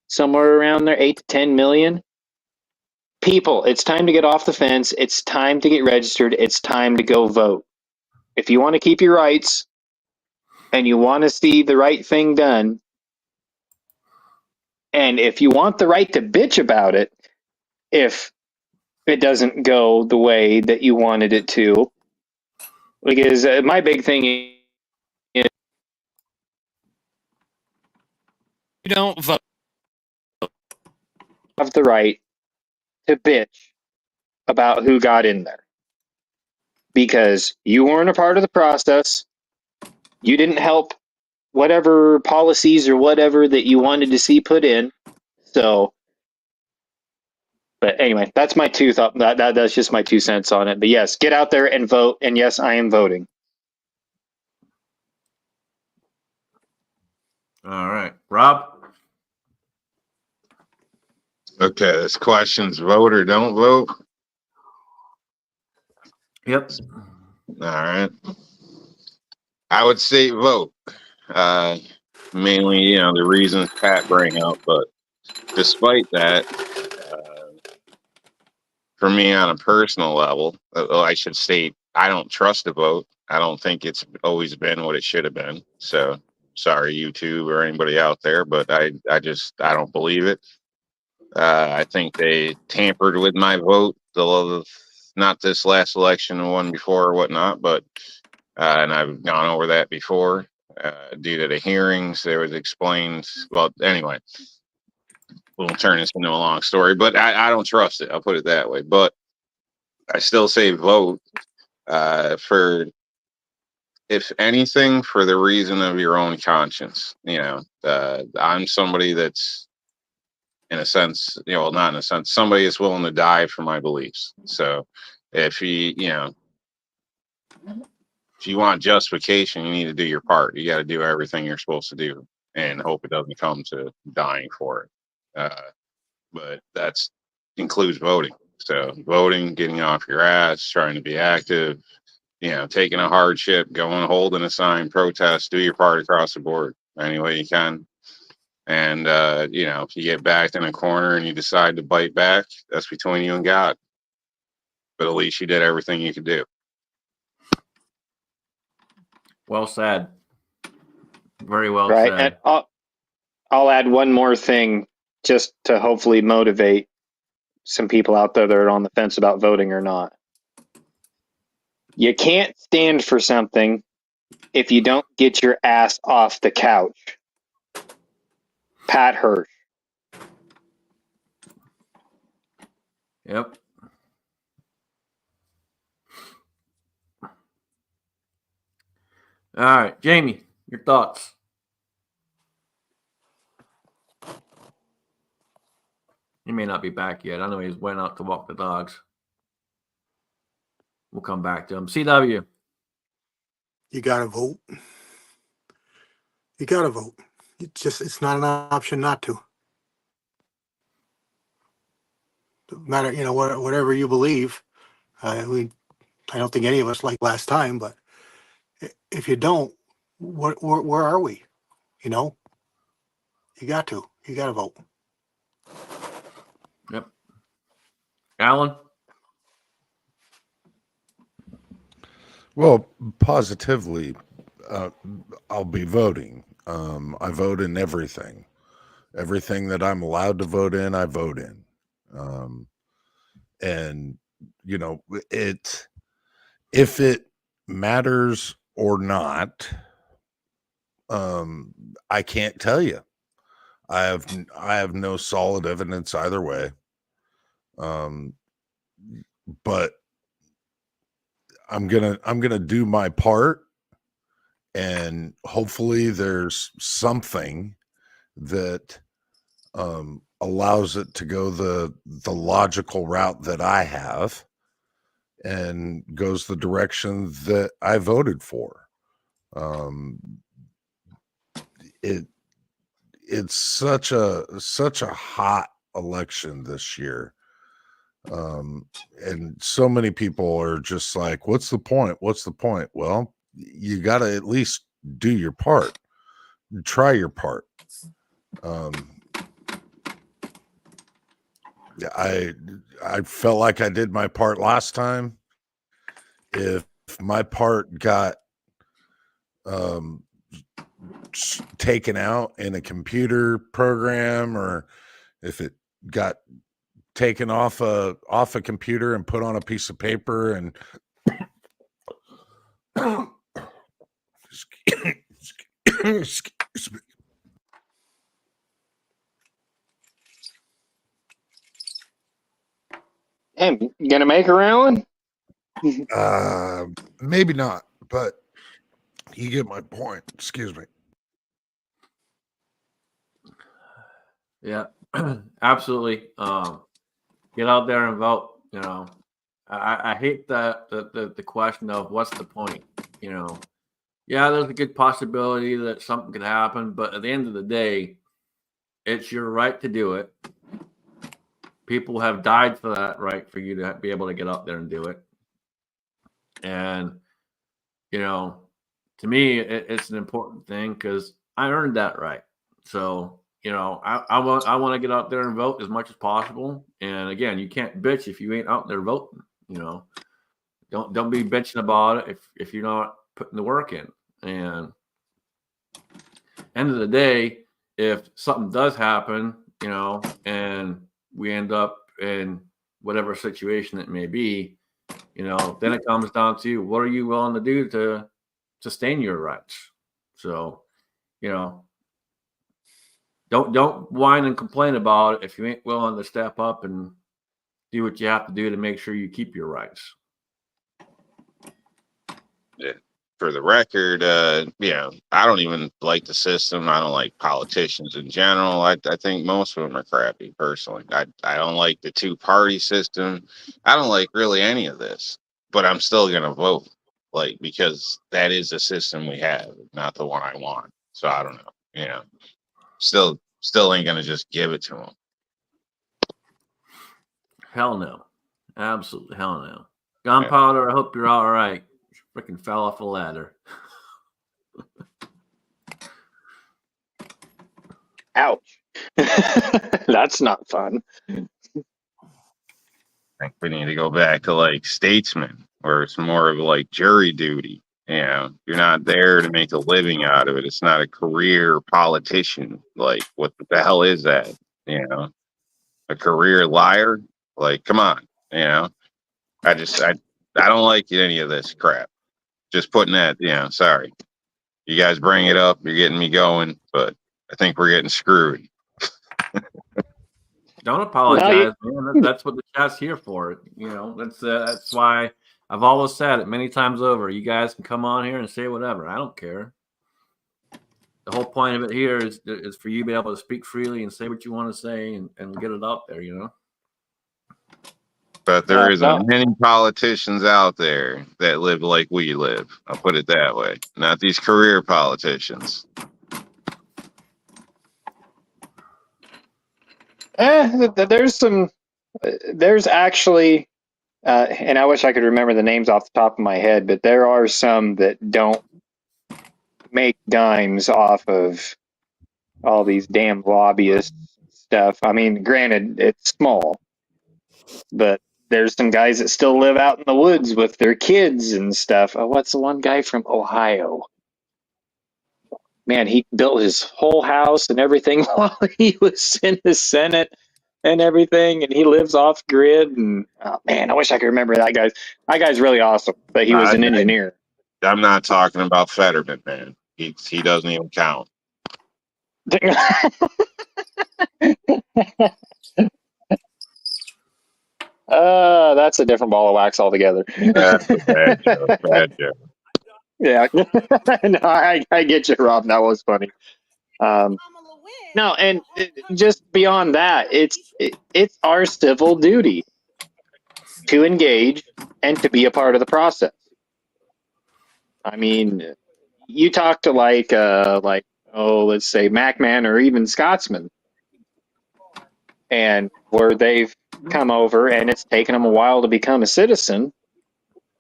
Somewhere around there, 8 to 10 million. People, it's time to get off the fence. It's time to get registered. It's time to go vote. If you want to keep your rights and you want to see the right thing done, and if you want the right to bitch about it, if it doesn't go the way that you wanted it to, because my big thing is you don't vote, have the right to bitch about who got in there because you weren't a part of the process. You didn't help whatever policies or whatever that you wanted to see put in. So, but anyway, that's my that's just my 2 cents on it. But yes, get out there and vote. And yes, I am voting. All right, Rob. Okay, this question's vote or don't vote. Yep. All right. I would say vote. Mainly, the reasons Pat bring up, but despite that, for me on a personal level, I should state I don't trust the vote. I don't think it's always been what it should have been. So sorry, YouTube or anybody out there, but I don't believe it. I think they tampered with my vote. Not this last election, the one before or whatnot, but and I've gone over that before. Due to the hearings, there was explained. Well, anyway, we'll turn this into a long story, but I don't trust it. I'll put it that way. But I still say vote for, if anything, for the reason of your own conscience. I'm somebody that's, in a sense, well, not in a sense, somebody that's willing to die for my beliefs. So if if you want justification, you need to do your part. You got to do everything you're supposed to do and hope it doesn't come to dying for it. But that's includes voting. So voting, getting off your ass, trying to be active, taking a hardship, going, holding a sign, protest, do your part across the board any way you can. And, if you get backed in a corner and you decide to bite back, that's between you and God. But at least you did everything you could do. Well said. Very well Right. said. And I'll add one more thing just to hopefully motivate some people out there that are on the fence about voting or not. You can't stand for something if you don't get your ass off the couch. Pat Hirsch. Yep. All right, Jamie, your thoughts. He may not be back yet. I know he's went out to walk the dogs. We'll come back to him. CW. You got to vote. You got to vote. It's not an option not to. No matter, whatever you believe. I don't think any of us like last time, but if you don't, where are we? You got to vote. Yep. Alan. Well, positively, I'll be voting. I vote in everything. Everything that I'm allowed to vote in, I vote in. And if it matters or not, I can't tell you. I have no solid evidence either way. But I'm gonna do my part, and hopefully there's something that allows it to go the logical route that I have and goes the direction that I voted for. It's such a hot election this year. And so many people are just like, what's the point? What's the point? Well, you got to at least do your part. Try your part. I felt like I did my part last time. If my part got taken out in a computer program, or if it got taken off a computer and put on a piece of paper and excuse me. Hey, you gonna make her, Alan? Maybe not, but you get my point. Excuse me. Yeah, absolutely. Get out there and vote. I hate the question of what's the point. Yeah, there's a good possibility that something could happen, but at the end of the day, it's your right to do it. People have died for that right, for you to be able to get out there and do it. And to me, it's an important thing because I earned that right. So I want to get out there and vote as much as possible. And again, you can't bitch if you ain't out there voting. Don't be bitching about it if you're not putting the work in. And end of the day, if something does happen, and we end up in whatever situation it may be, then it comes down to what are you willing to do to sustain your rights. So, don't whine and complain about it if you ain't willing to step up and do what you have to do to make sure you keep your rights. Yeah. For the record, I don't even like the system. I don't like politicians in general. I think most of them are crappy, personally. I don't like the two-party system. I don't like really any of this, but I'm still going to vote, because that is the system we have, not the one I want. So I don't know, still ain't going to just give it to them. Hell no. Absolutely hell no. Gunpowder, I hope you're all right. Freaking fell off a ladder. Ouch. That's not fun. I think we need to go back to statesmen, where it's more of jury duty. You're not there to make a living out of it. It's not a career politician. What the hell is that? A career liar? Come on. I don't like any of this crap. Just putting that, sorry. You guys bring it up, you're getting me going, but I think we're getting screwed. Don't apologize, man. That's what the chat's here for. That's why I've always said it many times over. You guys can come on here and say whatever. I don't care. The whole point of it here is for you to be able to speak freely and say what you want to say and get it out there, But there isn't many politicians out there that live like we live. I'll put it that way. Not these career politicians. There's actually, and I wish I could remember the names off the top of my head, but there are some that don't make dimes off of all these damn lobbyists stuff. I mean, granted, it's small, but there's some guys that still live out in the woods with their kids and stuff. Oh, what's the one guy from Ohio? Man, he built his whole house and everything while he was in the Senate and everything, and he lives off grid. And oh, man, I wish I could remember that guy. That guy's really awesome, but he was an engineer. I'm not talking about Fetterman, man. He doesn't even count. That's a different ball of wax altogether. That's a bad joke. Bad joke. Yeah, no, I get you, Rob. That was funny. No, and just beyond that, it's our civil duty to engage and to be a part of the process. I mean, you talk to let's say MacMan or even Scotsman, and where they've come over and it's taken them a while to become a citizen.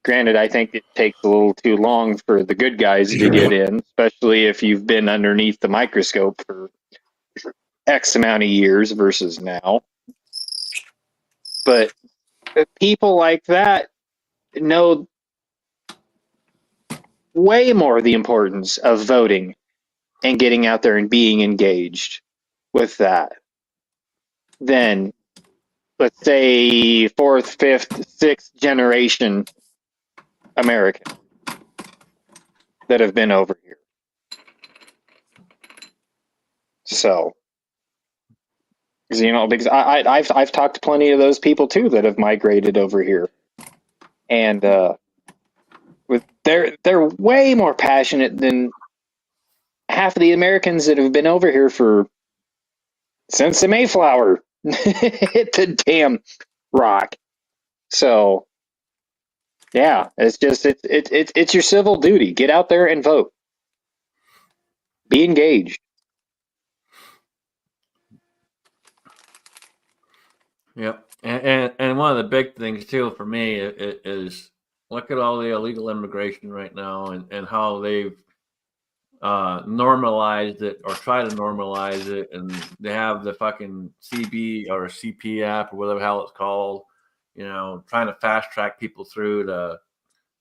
Granted, I think it takes a little too long for the good guys to get in, especially if you've been underneath the microscope for X amount of years versus now. But people like that know way more the importance of voting and getting out there and being engaged with that than, let's say, fourth, fifth, sixth generation American that have been over here. So, because I've talked to plenty of those people too that have migrated over here, and they're way more passionate than half of the Americans that have been over here since the Mayflower hit the damn rock. So, yeah, it's your civil duty. Get out there and vote. Be engaged. Yep. And one of the big things too for me is look at all the illegal immigration right now and how they've normalized it or try to normalize it, and they have the fucking CB or CP app or whatever the hell it's called, trying to fast track people through to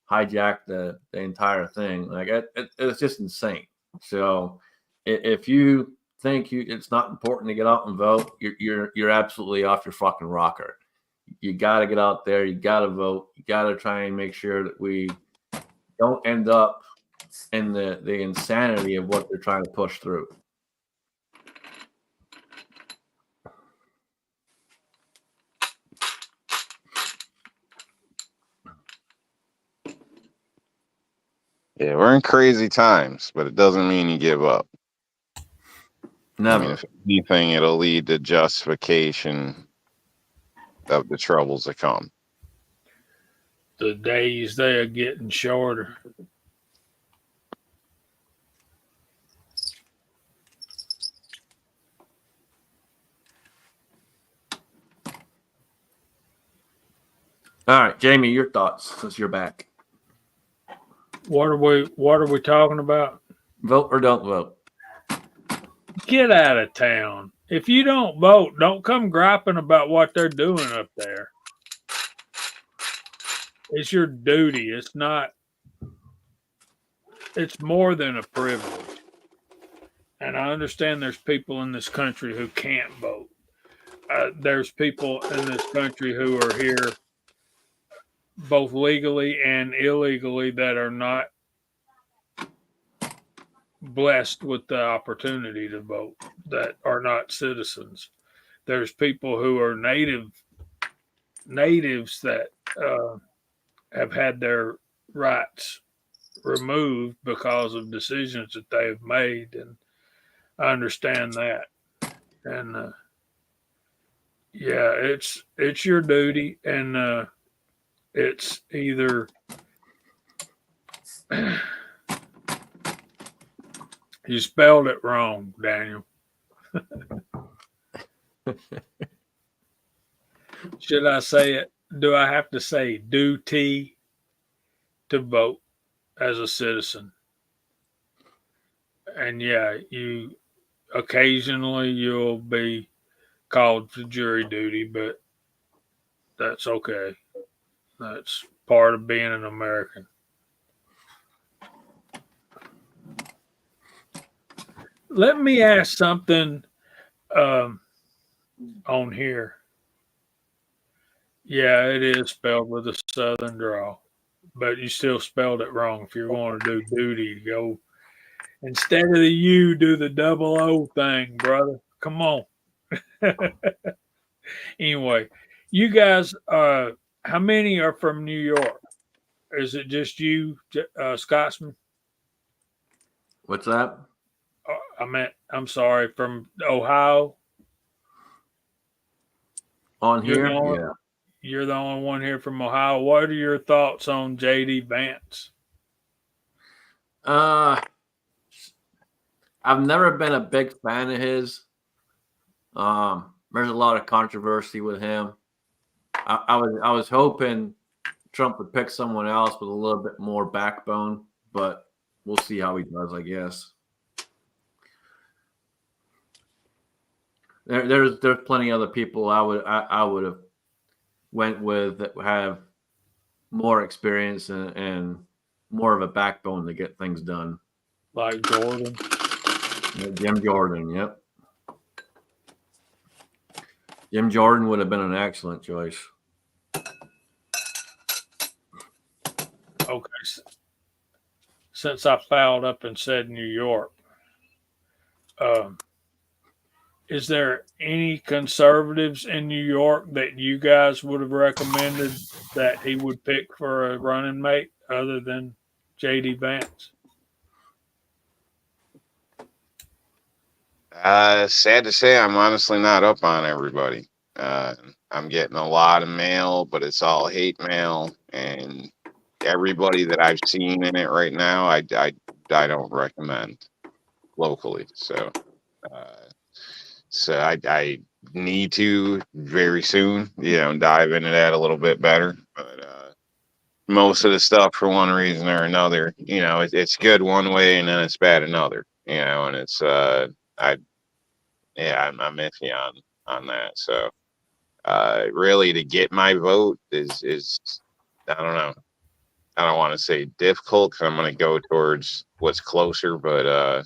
hijack the entire thing. Like it's just insane. So if you think it's not important to get out and vote, you're absolutely off your fucking rocker. You got to get out there. You got to vote. You got to try and make sure that we don't end up in the insanity of what they're trying to push through. Yeah, we're in crazy times, but it doesn't mean you give up. Never. I mean, if anything, it'll lead to justification of the troubles that come. The days they are getting shorter. All right, Jamie, your thoughts since you're back. What are we talking about? Vote or don't vote. Get out of town. If you don't vote, don't come griping about what they're doing up there. It's your duty. It's not. It's more than a privilege. And I understand there's people in this country who can't vote. There's people in this country who are here both legally and illegally that are not blessed with the opportunity to vote, that are not citizens. There's people who are natives that have had their rights removed because of decisions that they have made, and I understand that. And yeah, it's your duty, and it's either you spelled it wrong, Daniel. Should I say it? Do I have to say duty to vote as a citizen? And yeah, you occasionally you'll be called to jury duty, but that's okay. That's part of being an American. Let me ask something on here. Yeah, it is spelled with a southern drawl, but you still spelled it wrong. If you're going to do duty, go instead of the U, do the double O thing, brother. Come on. Anyway, you guys, how many are from New York? Is it just you, Scotsman? What's that? I'm sorry, from Ohio. On here? Yeah. You're the only one here from Ohio. What are your thoughts on JD Vance? I've never been a big fan of his. There's a lot of controversy with him. I was hoping Trump would pick someone else with a little bit more backbone, but we'll see how he does, I guess. There's plenty of other people I would have went with that have more experience and more of a backbone to get things done. Like Jordan? Jim Jordan, yep. Jim Jordan would have been an excellent choice. Okay. Since I fouled up and said New York, is there any conservatives in New York that you guys would have recommended that he would pick for a running mate other than JD Vance? Sad to say, I'm honestly not up on everybody. I'm getting a lot of mail, but it's all hate mail, and everybody that I've seen in it right now, I don't recommend locally. So I need to very soon, dive into that a little bit better. But most of the stuff, for one reason or another, it's good one way and then it's bad another. And it's I'm iffy on that. So really, to get my vote is I don't know. I don't want to say difficult because I'm going to go towards what's closer, but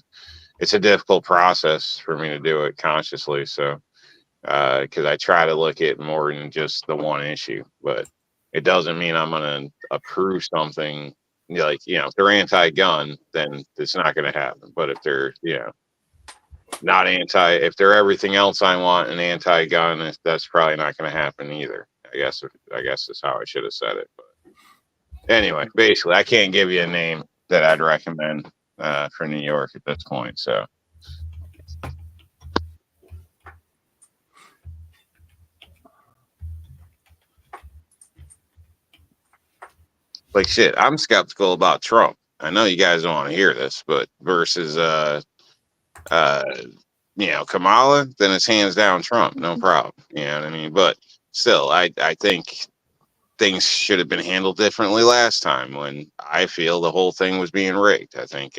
it's a difficult process for me to do it consciously. So, because I try to look at more than just the one issue, but it doesn't mean I'm going to approve something like, if they're anti-gun, then it's not going to happen. But if they're, not if they're everything else I want and anti-gun, that's probably not going to happen either. I guess that's how I should have said it. But anyway, basically, I can't give you a name that I'd recommend for New York at this point. So. Like shit, I'm skeptical about Trump. I know you guys don't want to hear this, but versus Kamala, then it's hands down Trump, no problem. You know what I mean? But still, I think things should have been handled differently last time when I feel the whole thing was being rigged. I think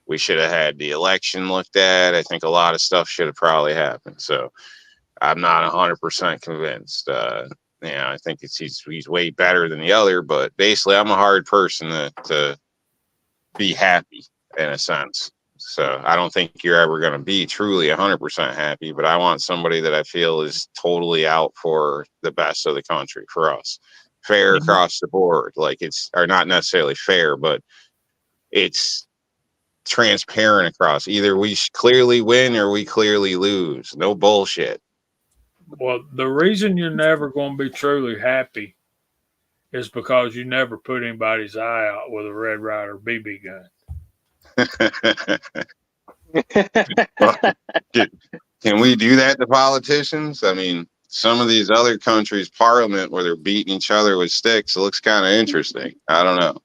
we should have had the election looked at. I think a lot of stuff should have probably happened. So I'm not 100% convinced. I think he's way better than the other, but basically I'm a hard person to be happy in a sense. So I don't think you're ever going to be truly 100% happy, but I want somebody that I feel is totally out for the best of the country, for us. Fair across the board. Like or not necessarily fair, but it's transparent across. Either we clearly win or we clearly lose. No bullshit. Well, the reason you're never going to be truly happy is because you never put anybody's eye out with a Red Ryder BB gun. Can we do that to politicians? I mean, some of these other countries' parliament where they're beating each other with sticks, it looks kind of interesting. I don't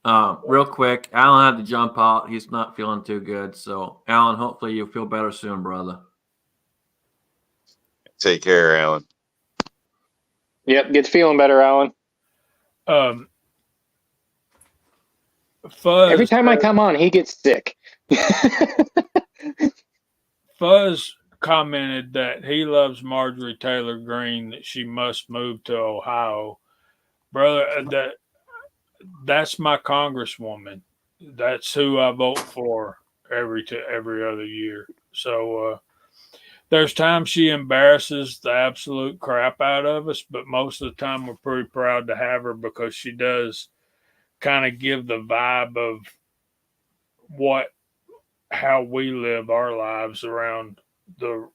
know. Real quick, Alan had to jump out. He's not feeling too good. So, Alan, hopefully you'll feel better soon, brother. Take care, Alan. Yep, get feeling better, Alan. Fuzz, every time I come on, he gets sick. Fuzz commented that he loves Marjorie Taylor Greene, that she must move to Ohio. Brother, that's my congresswoman. That's who I vote for every other year. So there's times she embarrasses the absolute crap out of us, but most of the time we're pretty proud to have her because she does kind of give the vibe of how we live our lives around the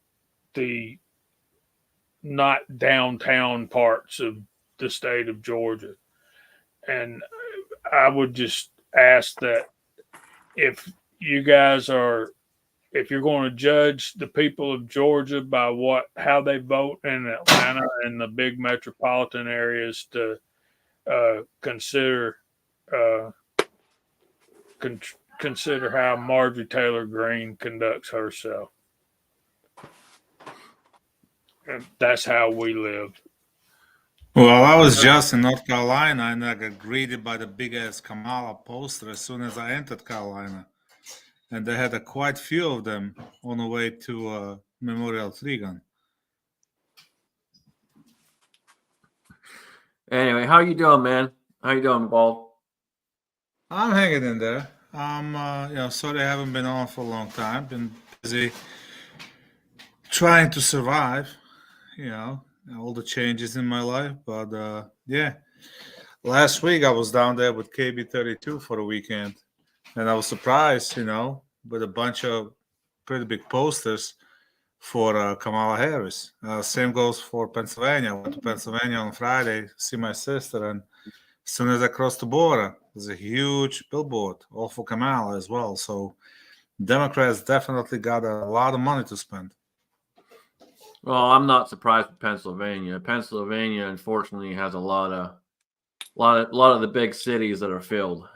not downtown parts of the state of Georgia. And I would just ask that if you're going to judge the people of Georgia by how they vote in Atlanta and the big metropolitan areas, to consider how Marjorie Taylor Greene conducts herself. And that's how we live. Well, I was just in North Carolina and I got greeted by the big ass Kamala poster as soon as I entered Carolina. And they had quite few of them on the way to Memorial Trigon. Anyway, how you doing, man? How you doing, Bald? I'm hanging in there. I'm, sorry I haven't been on for a long time. Been busy trying to survive, all the changes in my life. But last week I was down there with KB32 for the weekend, and I was surprised, with a bunch of pretty big posters for Kamala Harris. Same goes for Pennsylvania. I went to Pennsylvania on Friday, see my sister, and as soon as I crossed the border, there's a huge billboard, all for Kamala as well. So Democrats definitely got a lot of money to spend. Well, I'm not surprised with Pennsylvania. Pennsylvania, unfortunately, has a lot of the big cities that are filled.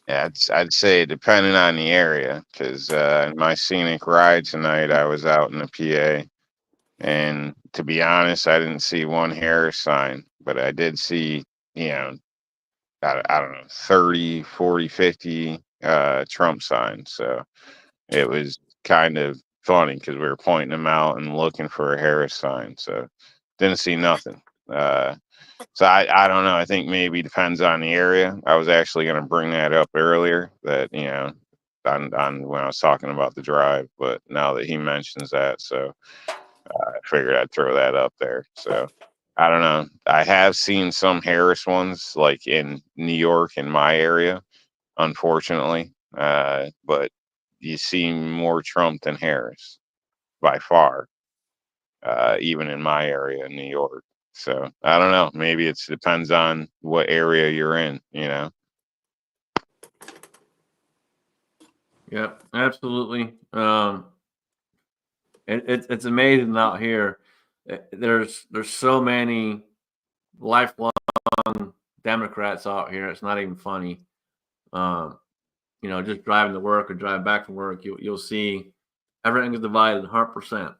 Yeah, I'd say depending on the area, because my scenic ride tonight, I was out in the PA, and to be honest, I didn't see one Harris sign, but I did see, I don't know, 30, 40, 50 Trump signs. So it was kind of funny because we were pointing them out and looking for a Harris sign. So didn't see nothing. So I don't know. I think maybe depends on the area. I was actually going to bring that up earlier, that on when I was talking about the drive, but now that he mentions that, so I figured I'd throw that up there. So I don't know. I have seen some Harris ones like in New York in my area, unfortunately, but you see more Trump than Harris by far, even in my area in New York. So I don't know. Maybe it depends on what area you're in, Yep, absolutely. It's amazing out here. There's so many lifelong Democrats out here. It's not even funny. Just driving to work or driving back from work, you'll see everything is divided 100%.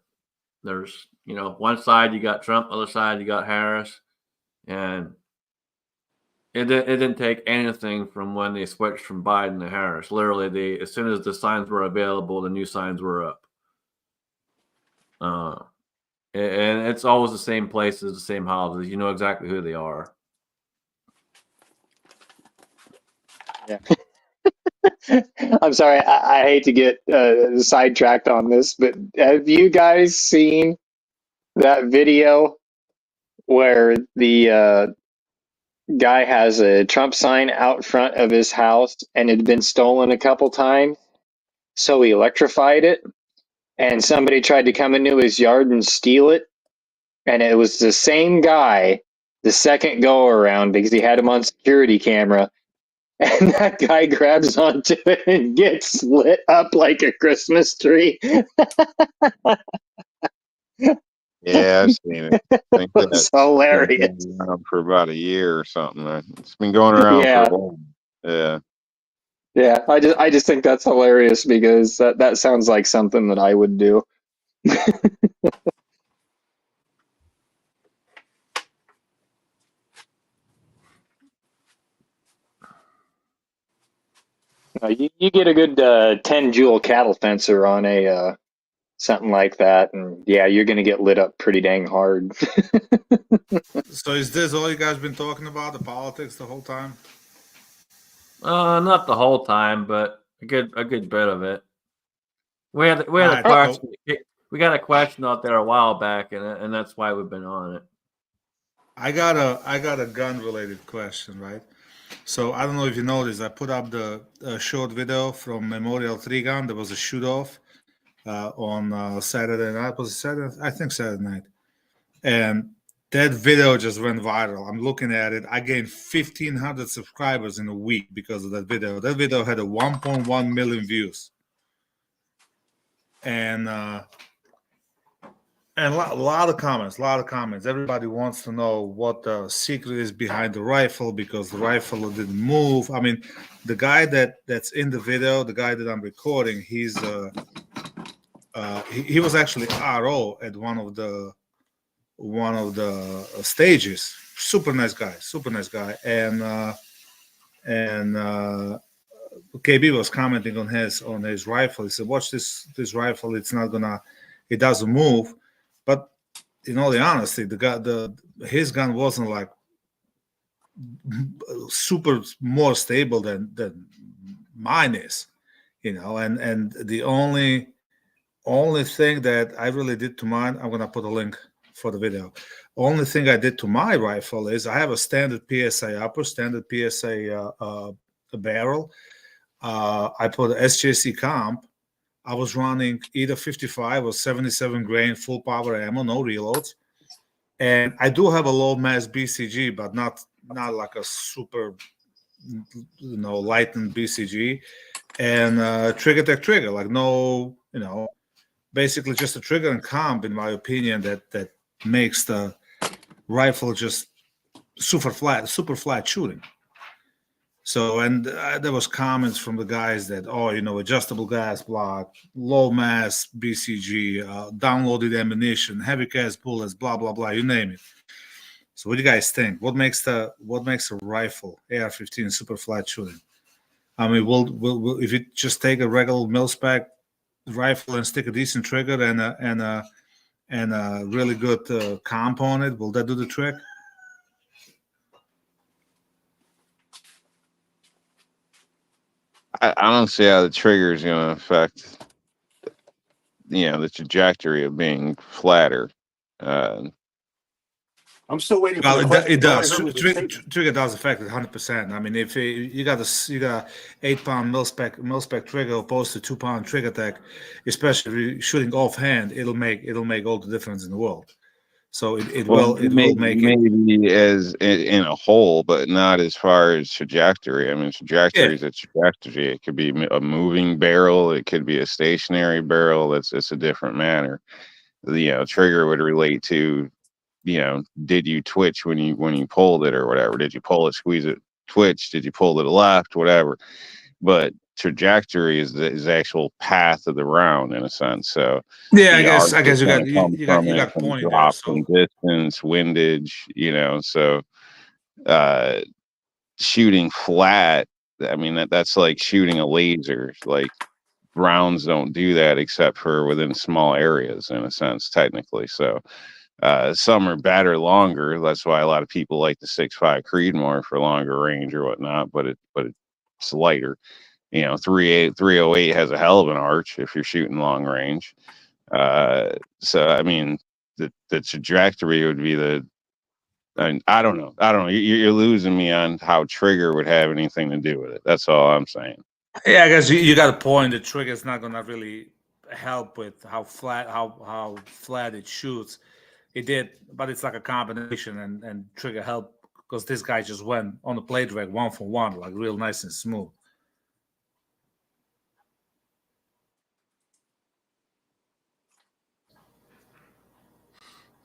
There's one side you got Trump, other side you got Harris, and it didn't take anything from when they switched from Biden to Harris. Literally, as soon as the signs were available, the new signs were up. And it's always the same places, the same houses. You know exactly who they are. Yeah. I'm sorry. I hate to get sidetracked on this, but have you guys seen that video where the guy has a Trump sign out front of his house and it had been stolen a couple times? So he electrified it, and somebody tried to come into his yard and steal it. And it was the same guy the second go around because he had him on security camera. And that guy grabs onto it and gets lit up like a Christmas tree. Yeah, I've seen it. I think It's that's been hilarious. going around for about a year or something. It's been going around for Yeah, a while. Yeah. yeah. I just think that's hilarious because that sounds like something that I would do. You get a good 10 joule cattle fencer on a something like that, and yeah, you're gonna get lit up pretty dang hard. So is this all you guys been talking about, the politics the whole time? Not the whole time, but a good bit of it. We had a Alright, question. We got a question out there a while back, and that's why we've been on it. I got a gun related question, right? So I don't know if you noticed, I put up the short video from Memorial 3 Gun. There was a shoot off on Saturday night. Was it Saturday? I think Saturday night. And that video just went viral. I'm looking at it. I gained 1,500 subscribers in a week because of that video. That video had a 1.1 million views. And a lot of comments. Everybody wants to know what the secret is behind the rifle because the rifle didn't move. I mean, the guy that's in the video, the guy that I'm recording, he was actually RO at one of the stages. Super nice guy. And KB was commenting on his rifle. He said, "Watch this rifle. It doesn't move." But in all the honesty, his gun wasn't like super more stable than mine is, And the only thing that I really did to mine, I'm gonna put a link for the video. Only thing I did to my rifle is I have a standard PSA upper, standard PSA barrel. I put an SJC comp. I was running either 55 or 77 grain full power ammo, no reloads. And I do have a low mass BCG, but not like a super, lightened BCG. And trigger tech trigger, like no, basically just a trigger and comp, in my opinion, that makes the rifle just super flat shooting. So, and there was comments from the guys that, adjustable gas block, low mass BCG, downloaded ammunition, heavy cast bullets, blah, blah, blah, you name it. So what do you guys think? What makes a rifle, AR-15, super flat shooting? I mean, will if you just take a regular mil-spec rifle and stick a decent trigger and a really good comp on it, will that do the trick? I don't see how the trigger is going to affect, the trajectory of being flatter. I'm still waiting for Well, the it, question. it All I does. heard was a statement. Trigger does affect it 100%. I mean, if you got a 8-pound mil-spec trigger opposed to 2-pound trigger tech, especially if you're shooting offhand, it'll make all the difference in the world. So it Well, will make it. maybe as in a whole, but not as far as trajectory. I mean, trajectory Yeah, is a trajectory. It could be a moving barrel. It could be a stationary barrel. It's a different matter. The trigger would relate to, did you twitch when you pulled it or whatever? Did you pull it, squeeze it, twitch? Did you pull to the left, whatever? But trajectory is the actual path of the round in a sense. So yeah. the art I is guess you going got to come from you it, got from pointing there. drops in So distance, windage, so uh shooting flat, I mean, that's like shooting a laser. Like, rounds don't do that except for within small areas in a sense, technically. So some are better longer. That's why a lot of people like the 6.5 Creedmoor for longer range or whatnot, but it's lighter. 308 has a hell of an arch if you're shooting long range. So I mean, the trajectory would be I don't know. You're losing me on how trigger would have anything to do with it. That's all I'm saying. yeah, I guess you got a point. The trigger is not gonna really help with how flat it shoots. It did, but it's like a combination, and trigger help because this guy just went on the play drag 1 for 1, like real nice and smooth.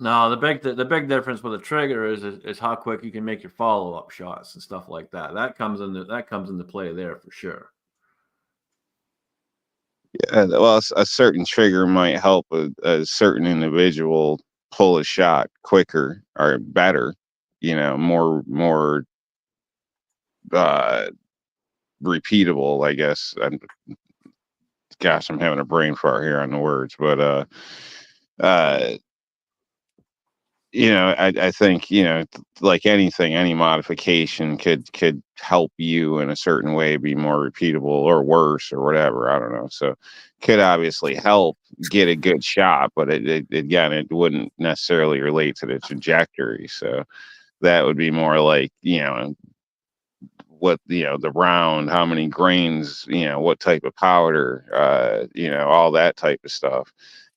No, the big difference with a trigger is how quick you can make your follow up shots and stuff like that. That comes into play there for sure. Yeah, well, a certain trigger might help a certain individual pull a shot quicker or better. More uh, repeatable, I guess. Gosh, I'm having a brain fart here on the words, but uh, I think, like anything, any modification could help you in a certain way be more repeatable or worse or whatever. I don't know. So could obviously help get a good shot, but again, it wouldn't necessarily relate to the trajectory. So that would be more like, what, the round, how many grains, what type of powder, all that type of stuff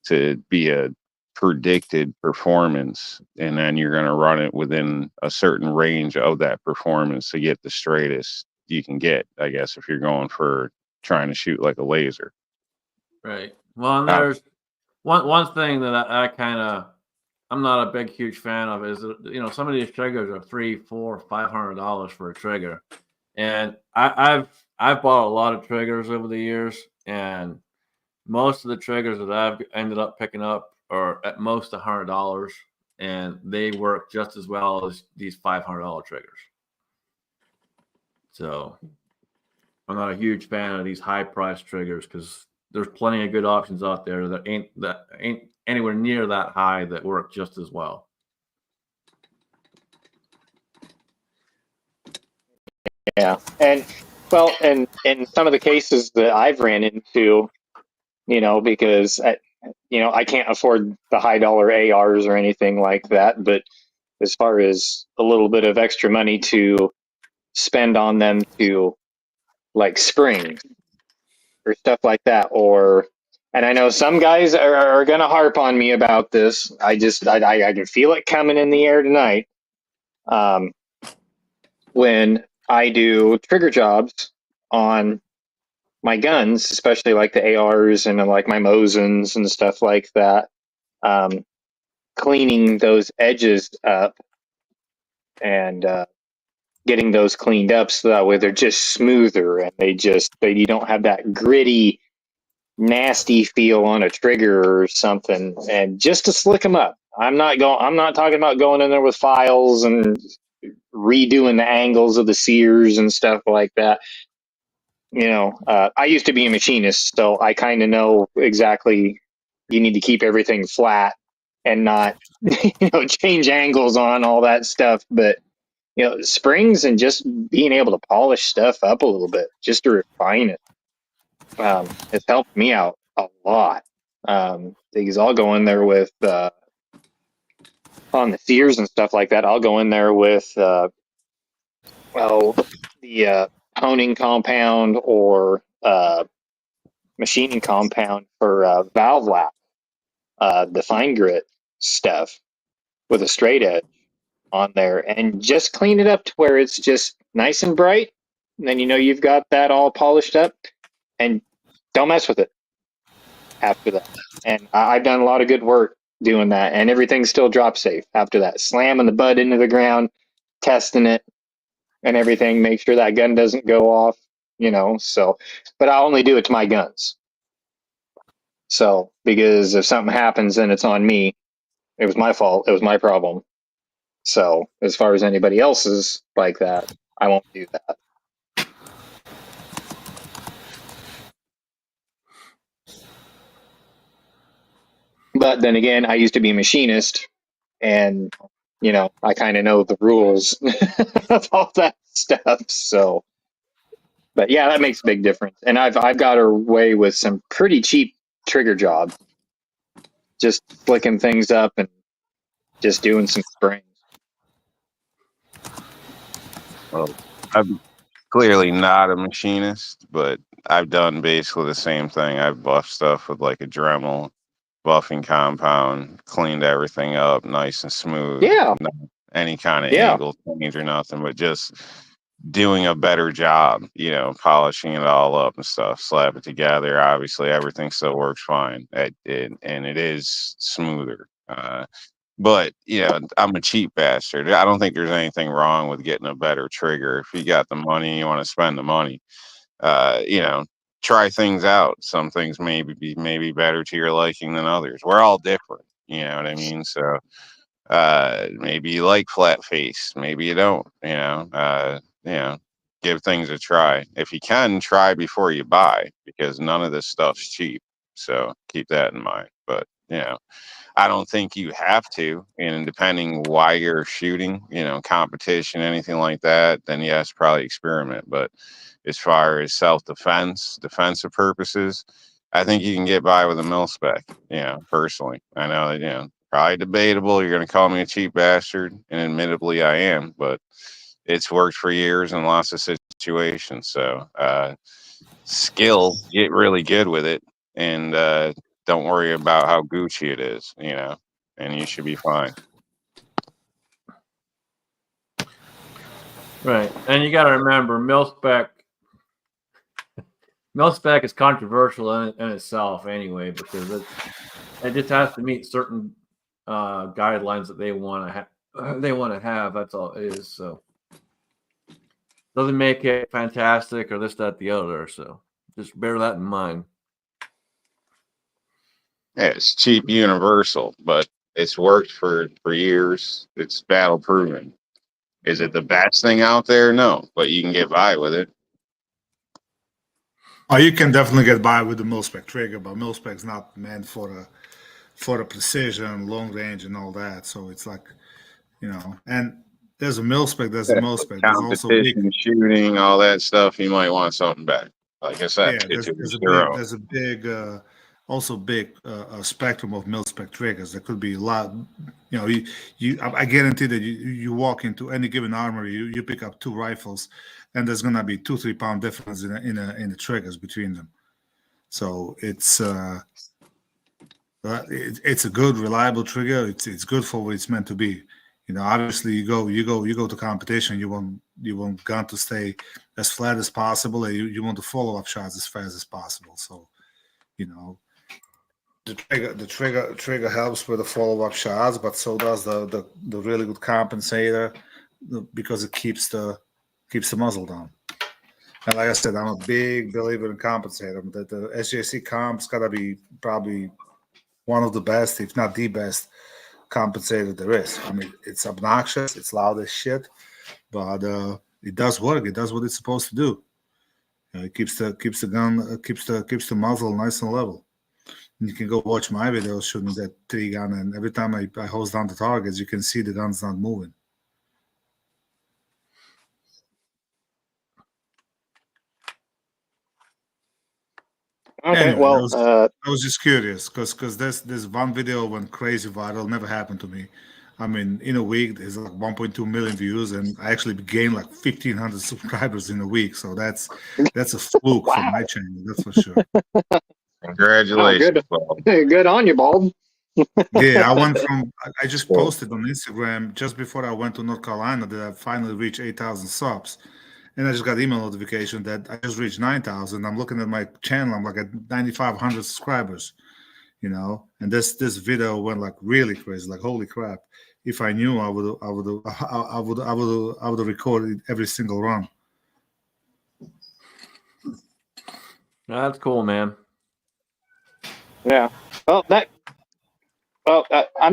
to be a predicted performance. And then you're going to run it within a certain range of that performance to get the straightest you can get, I guess, if you're going for trying to shoot like a laser. Right. Well, and Uh, there's one thing that I'm not a big huge fan of is that, some of these triggers are $300, $400, $500 for a trigger, and I've bought a lot of triggers over the years, and most of the triggers that I've ended up picking up are at most $100, and they work just as well as these $500 triggers. So I'm not a huge fan of these high price triggers because there's plenty of good options out there that ain't anywhere near that high that work just as well. Yeah, and well, and in some of the cases that I've ran into, because I can't afford the high dollar ARs or anything like that, but as far as a little bit of extra money to spend on them to like springs or stuff like that, and I know some guys are going to harp on me about this. I can feel it coming in the air tonight. When I do trigger jobs on my guns, especially like the ARs and like my Mosins and stuff like that, cleaning those edges up and getting those cleaned up so that way they're just smoother and you don't have that gritty, nasty feel on a trigger or something. And just to slick them up, I'm not talking about going in there with files and redoing the angles of the sears and stuff like that. I used to be a machinist, so I kind of know exactly you need to keep everything flat and not, change angles on all that stuff. But springs and just being able to polish stuff up a little bit, just to refine it, has helped me out a lot. Because I'll go in there with on the sears and stuff like that. I'll go in there with the honing compound or machining compound for valve lap, the fine grit stuff with a straight edge on there, and just clean it up to where it's just nice and bright. And then you've got that all polished up, and don't mess with it after that. And I've done a lot of good work doing that, and everything's still drop safe after that. Slamming the butt into the ground, testing it, and everything. Make sure that gun doesn't go off. So, but I only do it to my guns. So, because if something happens, then it's on me. It was my fault. It was my problem. So, as far as anybody else's like that, I won't do that. But then again, I used to be a machinist, and I kind of know the rules of all that stuff. So, but yeah, that makes a big difference. And I've got away with some pretty cheap trigger jobs, just flicking things up and just doing some springs. Well, I'm clearly not a machinist, but I've done basically the same thing. I've buffed stuff with like a Dremel buffing compound, cleaned everything up nice and smooth. Yeah. Not any kind of Yeah. angle change or nothing, but just doing a better job, polishing it all up and stuff, slap it together. Obviously, everything still works fine, and it is smoother. But I'm a cheap bastard. I don't think there's anything wrong with getting a better trigger. If you got the money, you want to spend the money. Try things out. Some things may be better to your liking than others. We're all different. You know what I mean? So maybe you like flat face, maybe you don't. Give things a try. If you can, try before you buy, because none of this stuff's cheap. So keep that in mind. But I don't think you have to, and depending why you're shooting, competition, anything like that, then yes, probably experiment. But as far as self-defense, defensive purposes, I think you can get by with a mil spec. Personally, I know that, probably debatable. You're going to call me a cheap bastard, and admittedly I am, but it's worked for years in lots of situations. So skill, get really good with it, and don't worry about how Gucci it is, and you should be fine. Right. And you got to remember, mil-spec is controversial in itself anyway, because it just has to meet certain guidelines that they want to have. That's all it is. So doesn't make it fantastic or this, that, the other. So just bear that in mind. Yeah, it's cheap, universal, but it's worked for years. It's battle proven. Is it the best thing out there? No, but you can get by with it. Oh, you can definitely get by with the mil-spec trigger, but mil-spec's not meant for the precision, long range, and all that. So it's like, and there's a mil-spec, there's a mil-spec. There's also Competition, shooting, all that stuff. You might want something better. Like I said, yeah, there's a big spectrum of mil-spec triggers. There could be a lot. I guarantee that you walk into any given armory, you pick up two rifles, and there's gonna be 2-3 pound difference in the triggers between them. So it's a good, reliable trigger. It's good for what it's meant to be. Obviously you go to competition. You want gun to stay as flat as possible, and you want the follow-up shots as fast as possible. So, the trigger helps with the follow-up shots, but so does the really good compensator, because it keeps the muzzle down. And like I said, I'm a big believer in compensator. The SJC comp's gotta be probably one of the best, if not the best, compensator there is. I mean, it's obnoxious, it's loud as shit, but it does work. It does what it's supposed to do. It keeps the gun, keeps the muzzle nice and level. And you can go watch my videos shooting that 3 gun, and every time I hose down the targets, you can see the gun's not moving. Okay, Anyway, well, I was just curious because this one video went crazy viral. Never happened to me. I mean, in a week, there's like 1.2 million views, and I actually gained like 1,500 subscribers in a week. So that's a fluke for wow. my channel, that's for sure. Oh, Congratulations, good. Bob. Good on you, Bald. Yeah, I just Well, posted on Instagram just before I went to North Carolina that I finally reached 8,000 subs. And I just got email notification that I just reached 9,000. I'm looking at my channel, I'm like at 9,500 subscribers, and this video went like really crazy, like holy crap. If I knew, I would have recorded every single run. That's cool, man. Yeah. I'm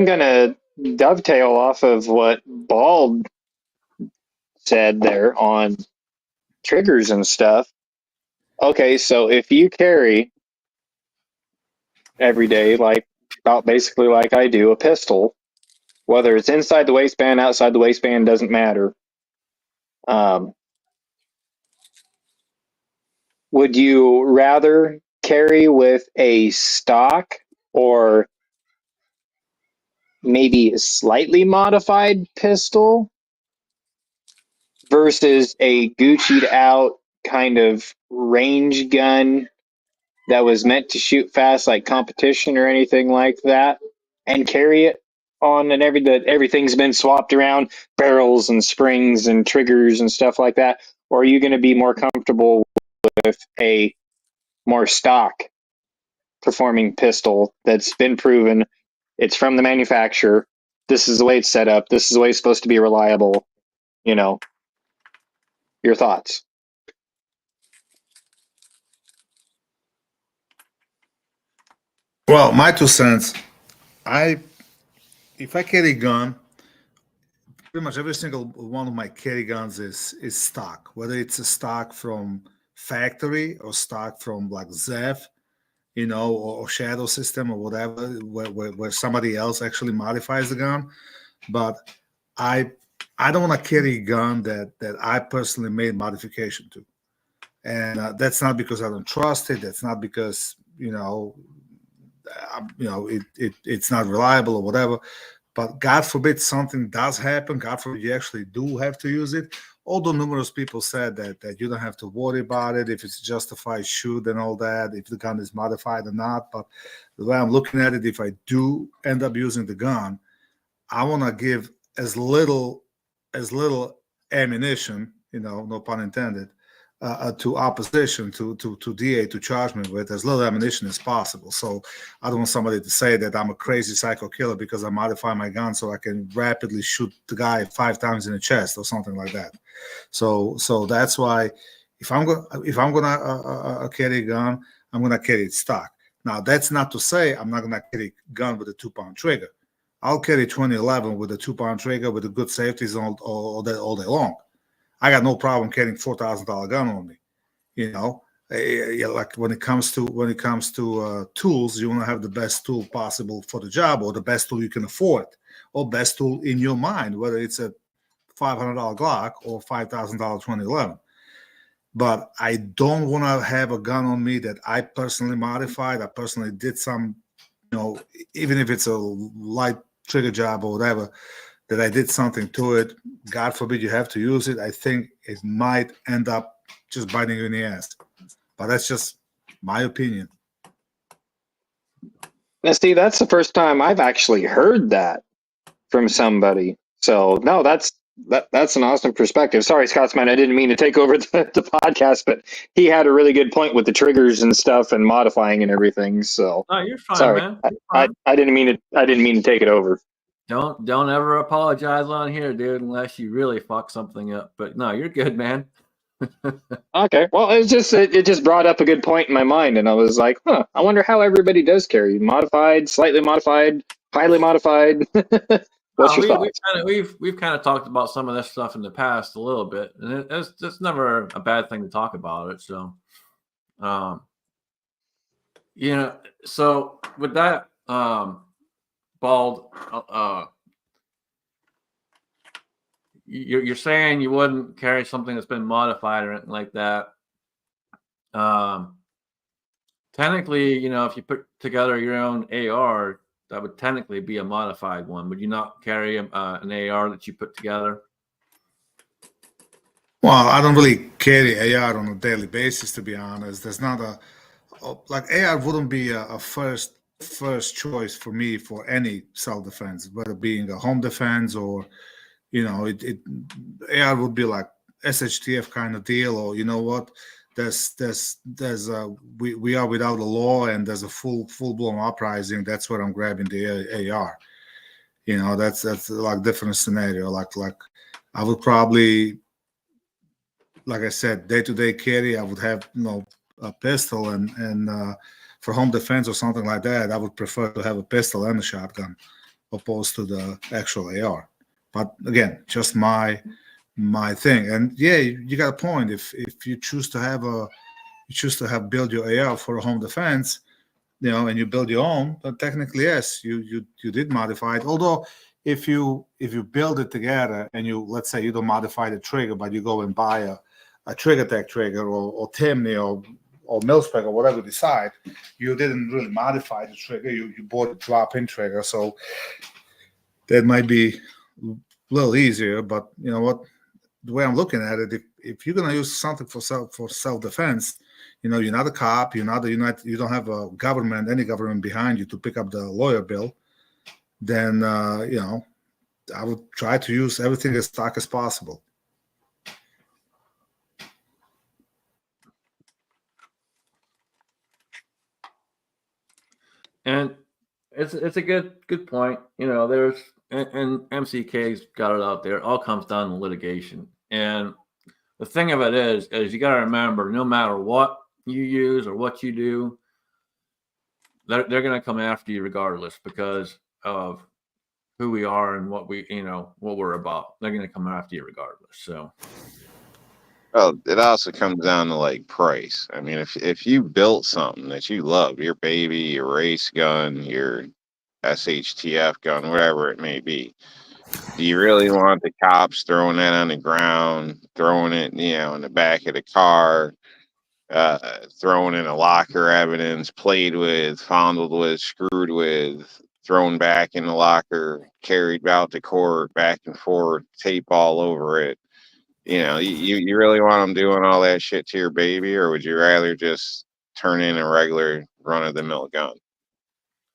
gonna dovetail off of what Bald said there on triggers and stuff. Okay, so if you carry every day, like about basically like I do, a pistol, whether it's inside the waistband, outside the waistband, doesn't matter. Um, would you rather carry with a stock or maybe a slightly modified pistol versus a Gucci'd out kind of range gun that was meant to shoot fast, like competition or anything like that, and carry it on and everything's been swapped around, barrels and springs and triggers and stuff like that? Or are you going to be more comfortable with a more stock performing pistol that's been proven? It's from the manufacturer. This is the way it's set up. This is the way it's supposed to be reliable. You know, your thoughts? Well, my 2 cents. If I carry a gun, pretty much every single one of my carry guns is stock, whether it's a stock from factory or stock from like Zeph, or Shadow System or whatever, where somebody else actually modifies the gun. But I don't want to carry a gun that I personally made modification to, and that's not because I don't trust it. That's not because it's not reliable or whatever. But God forbid something does happen. God forbid you actually do have to use it. Although numerous people said that you don't have to worry about it if it's justified shoot and all that, if the gun is modified or not. But the way I'm looking at it, if I do end up using the gun, I want to give as little ammunition, no pun intended, to opposition to DA to charge me with as little ammunition as possible. So I don't want somebody to say that I'm a crazy psycho killer because I modify my gun so I can rapidly shoot the guy 5 times in the chest or something like that. So that's why if I'm gonna carry a gun, I'm gonna carry it stock. Now that's not to say I'm not gonna carry a gun with a 2-pound trigger. I'll carry 2011 with a 2-pound trigger with the good safeties all day long. I got no problem carrying $4,000 gun on me. Like when it comes to tools, you want to have the best tool possible for the job, or the best tool you can afford, or best tool in your mind, whether it's a $500 Glock or $5,000 2011. But I don't want to have a gun on me that I personally modified. I personally did some, even if it's a light trigger job or whatever, that I did something to it. God forbid you have to use it. I think it might end up just biting you in the ass. But that's just my opinion. Now, see, that's the first time I've actually heard that from somebody. So no, that's an awesome perspective. Sorry, Scotsman, I didn't mean to take over the podcast, but he had a really good point with the triggers and stuff and modifying and everything. So No, you're fine, sorry, man. You're fine. I didn't mean to take it over. Don't ever apologize on here, dude, unless you really fuck something up. But no, you're good, man. Okay, well, it just brought up a good point in my mind, and I was like, I wonder how everybody does carry modified, slightly modified, highly modified. What's your thoughts? We've kind of talked about some of this stuff in the past a little bit, and it's never a bad thing to talk about it. So, so with that, Bald, you're saying you wouldn't carry something that's been modified or anything like that. Technically, you know, if you put together your own AR, that would technically be a modified one. Would you not carry an AR that you put together? Well, I don't really carry AR on a daily basis, to be honest. There's not like AR wouldn't be a first choice for me for any self defense, whether being a home defense or it AR would be like SHTF kind of deal, or you know what? We are without the law, and there's a full blown uprising. That's where I'm grabbing the AR. That's like different scenario. Like I would probably, like I said, day to day carry. I would have a pistol, and for home defense or something like that, I would prefer to have a pistol and a shotgun opposed to the actual AR. But again, just my thing. And yeah, you got a point. If you choose to have build your AR for a home defense, and you build your own, but technically yes, you did modify it. Although if you build it together and let's say you don't modify the trigger, but you go and buy a trigger tech trigger or Timney or Milspec or whatever you decide, you didn't really modify the trigger. You bought a drop-in trigger, so that might be a little easier. But you know what? The way I'm looking at it, if you're gonna use something for self-defense, you're not a cop, you don't have any government behind you to pick up the lawyer bill, then I would try to use everything as stock as possible. And it's a good point. There's and MCK's got it out there. It all comes down to litigation. And the thing of it is you got to remember, no matter what you use or what you do, they're going to come after you regardless because of who we are and what we're about. They're going to come after you regardless. So. Well, it also comes down to like price. I mean, if you built something that you love, your baby, your race gun, your SHTF gun, whatever it may be, do you really want the cops throwing that on the ground, throwing it, in the back of the car, throwing in a locker evidence, played with, fondled with, screwed with, thrown back in the locker, carried out to court, back and forth, tape all over it? You really want them doing all that shit to your baby, or would you rather just turn in a regular run-of-the-mill gun?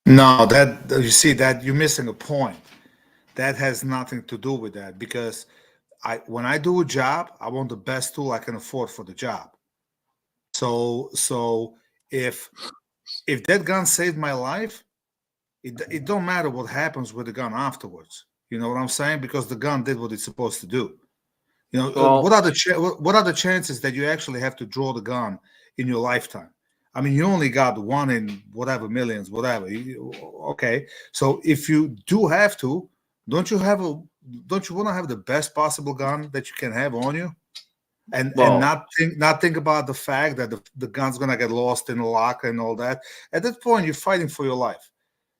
No, that you see that you're missing a point. That has nothing to do with that, because when I do a job, I want the best tool I can afford for the job. So if that gun saved my life, it don't matter what happens with the gun afterwards. You know what I'm saying? Because the gun did what it's supposed to do. What are the chances that you actually have to draw the gun in your lifetime? I mean, you only got one in whatever millions, whatever. Okay, so if you do have to, don't you want to have the best possible gun that you can have on you, and not think about the fact that the gun's gonna get lost in the locker and all that? At that point, you're fighting for your life.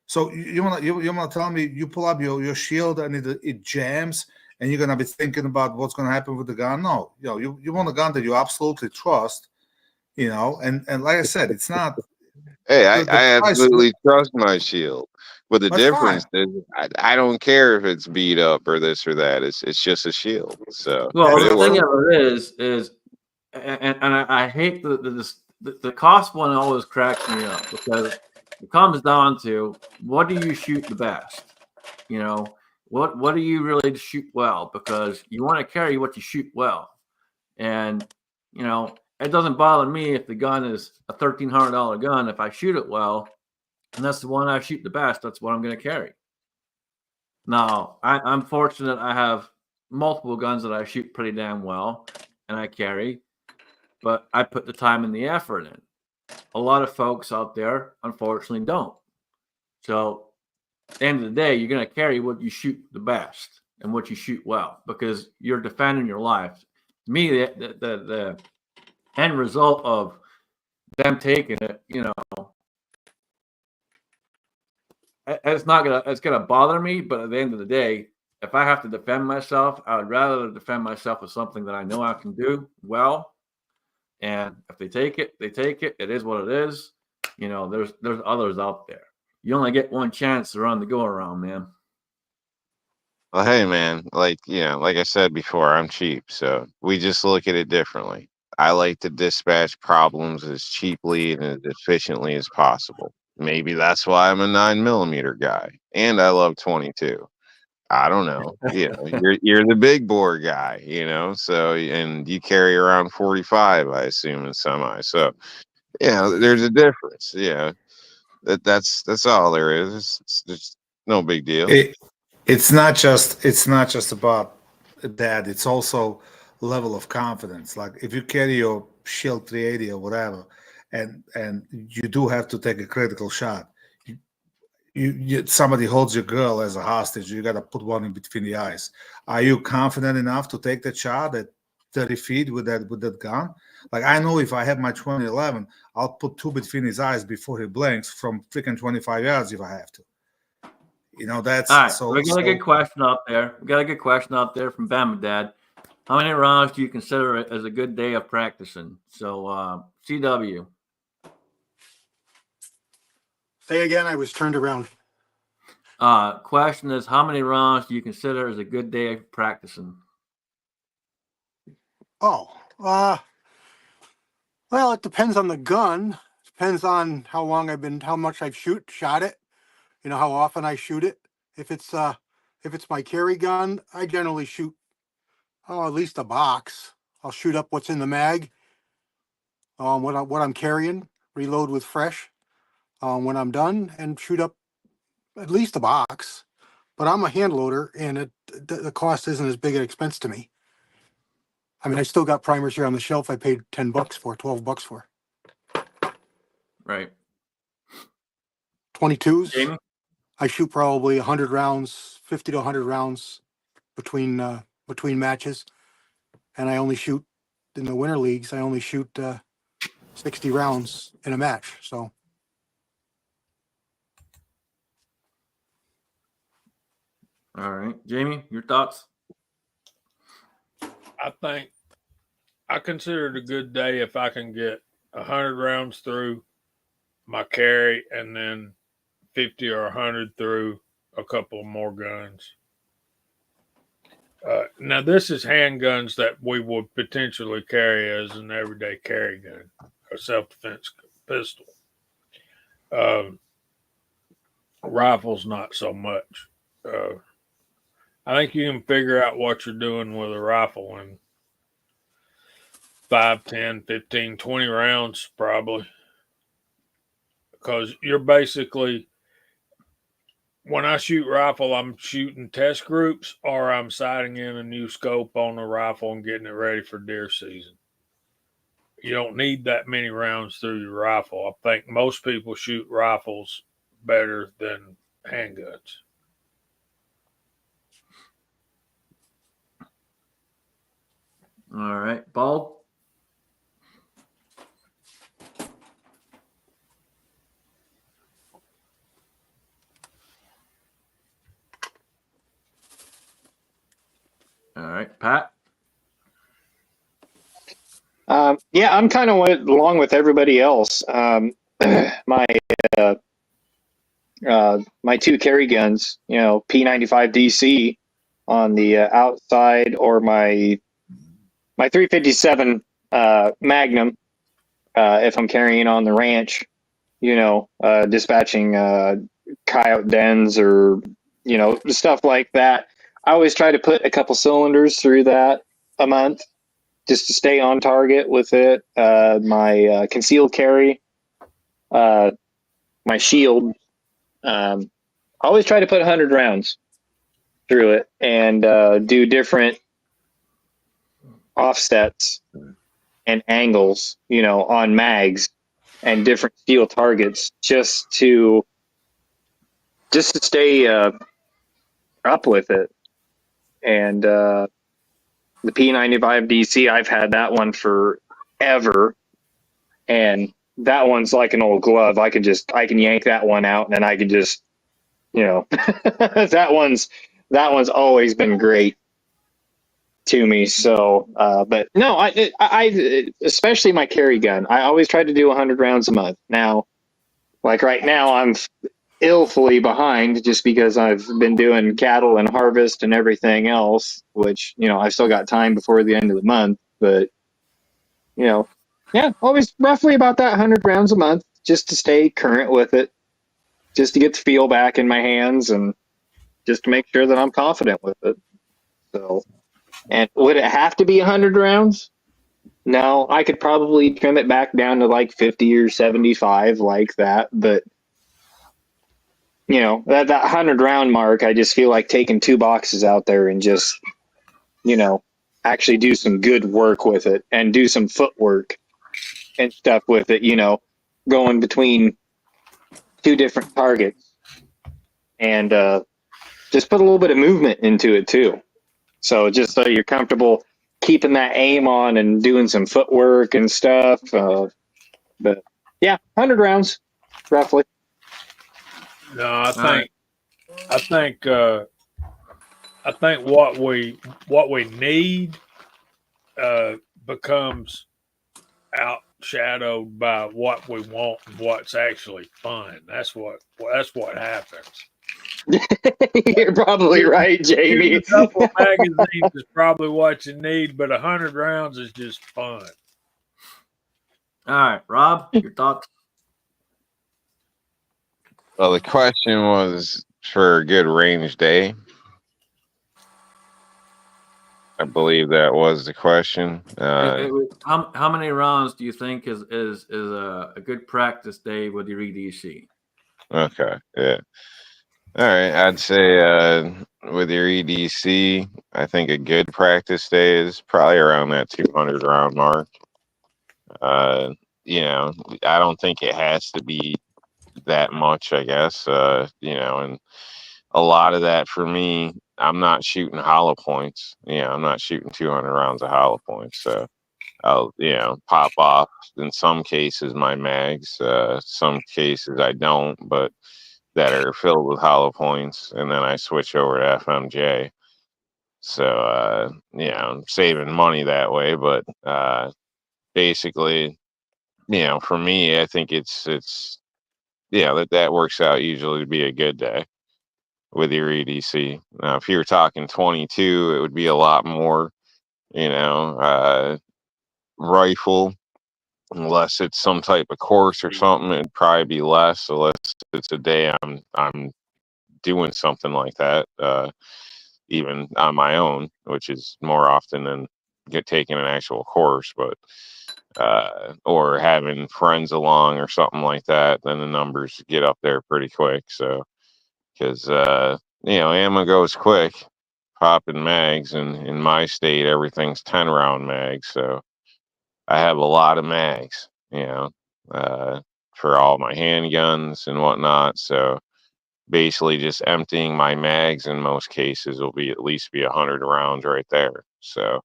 So you wanna tell me you pull up your shield and it jams, and you're gonna be thinking about what's gonna happen with the gun? No, you want a gun that you absolutely trust, and like I said, it's not. Hey, I absolutely trust my shield, but the difference is I don't care if it's beat up or this or that. It's just a shield. So, well, the thing of it is, and I hate the cost one always cracks me up because it comes down to what do you shoot the best? What do you really shoot well? Because you want to carry what you shoot well. And, it doesn't bother me if the gun is a $1,300 gun. If I shoot it well, and that's the one I shoot the best, that's what I'm going to carry. Now, I'm fortunate I have multiple guns that I shoot pretty damn well and I carry, but I put the time and the effort in. A lot of folks out there, unfortunately, don't. So at the end of the day, you're going to carry what you shoot the best and what you shoot well because you're defending your life. To me, the end result of them taking it, it's gonna bother me. But at the end of the day, if I have to defend myself, I would rather defend myself with something that I know I can do well. And if they take it, they take it. It is what it is. You know, there's others out there. You only get one chance to run the go around, man. Well, hey, man, like, like I said before, I'm cheap, so we just look at it differently. I like to dispatch problems as cheaply and as efficiently as possible. Maybe that's why I'm a 9mm guy, and I love 22. I don't know. You're the big bore guy, so, and you carry around 45, I assume, in semi. So, there's a difference. That's all there is. It's just no big deal. It's not just about that. It's also level of confidence. Like if you carry your Shield 380 or whatever, and you do have to take a critical shot. Somebody holds your girl as a hostage. You got to put one in between the eyes. Are you confident enough to take that shot at 30 feet with that gun? Like I know if I have my 2011, I'll put two between his eyes before he blinks from freaking 25 yards if I have to. That's All right. so. We got a good question out there. We got a good question out there from Bamadad. How many rounds do you consider it as a good day of practicing? So, CW. Say again, I was turned around. Question is, how many rounds do you consider as a good day of practicing? Oh, well, it depends on the gun. Depends on how much I've shot it. How often I shoot it. If it's my carry gun, I generally shoot at least a box. I'll shoot up what's in the mag. What I'm carrying, reload with fresh. When I'm done, and shoot up at least a box. But I'm a hand loader, and the cost isn't as big an expense to me. I mean, I still got primers here on the shelf. I paid $10 for, $12 for. Right. 22s. Jamie? I shoot probably 100 rounds, 50 to 100 rounds between matches, and I only shoot in the winter leagues. I only shoot 60 rounds in a match. So. All right. Jamie, your thoughts? I think I consider it a good day if I can get 100 rounds through my carry and then 50 or 100 through a couple more guns. Now, this is handguns that we would potentially carry as an everyday carry gun, a self-defense pistol. Rifles, not so much. I think you can figure out what you're doing with a rifle in 5, 10, 15, 20 rounds probably. Because you're basically, when I shoot rifle, I'm shooting test groups or I'm sighting in a new scope on the rifle and getting it ready for deer season. You don't need that many rounds through your rifle. I think most people shoot rifles better than handguns. All right. Bald? All right. Pat? Yeah, I'm kind of along with everybody else. My my two carry guns, P95 DC on the outside, or my 357 Magnum if I'm carrying on the ranch, dispatching coyote dens or stuff like that. I always try to put a couple cylinders through that a month just to stay on target with it. My concealed carry, my shield. I always try to put 100 rounds through it and do different offsets and angles, on mags and different steel targets just to stay up with it. And the P95 DC, I've had that one forever, and that one's like an old glove. I can yank that one out, and then I can just, that one's always been great to me. So, but no, I especially my carry gun. I always try to do 100 rounds a month. Now, Like right now, I'm illfully behind just because I've been doing cattle and harvest and everything else, which, I've still got time before the end of the month, but, yeah, always roughly about that 100 rounds a month just to stay current with it, just to get the feel back in my hands and just to make sure that I'm confident with it. So, and would it have to be 100 rounds? No, I could probably trim it back down to like 50 or 75 like that, but that 100 round mark, I just feel like taking 2 boxes out there and just, actually do some good work with it and do some footwork and stuff with it, going between 2 different targets and just put a little bit of movement into it too. So just so you're comfortable keeping that aim on and doing some footwork and stuff. But yeah, 100 rounds roughly. No, I right. think what we need becomes outshadowed by what we want and what's actually fun. That's what happens. You're probably right, Shooting Jamie. a couple of magazines is probably what you need, but 100 rounds is just fun. All right, Rob, your thoughts? Well, the question was for a good range day. I believe that was the question. How many rounds do you think is a good practice day with your EDC? Okay, yeah. All right, I'd say with your EDC, I think a good practice day is probably around that 200 round mark. Uh, I don't think it has to be that much, I guess. And a lot of that for me, I'm not shooting hollow points. I'm not shooting 200 rounds of hollow points. So I'll, pop off in some cases my mags. Some cases I don't, but that are filled with hollow points, and then I switch over to FMJ. So, I'm saving money that way. But basically, for me, I think it's that works out usually to be a good day with your EDC. Now, if you were talking 22, it would be a lot more, rifle. Unless it's some type of course or something, it'd probably be less. Unless it's a day I'm doing something like that, even on my own, which is more often than taking an actual course, but or having friends along or something like that, then the numbers get up there pretty quick. So because ammo goes quick, popping mags, and in my state everything's 10 round mags, so I have a lot of mags, for all my handguns and whatnot. So basically just emptying my mags in most cases will be at least be 100 rounds right there. So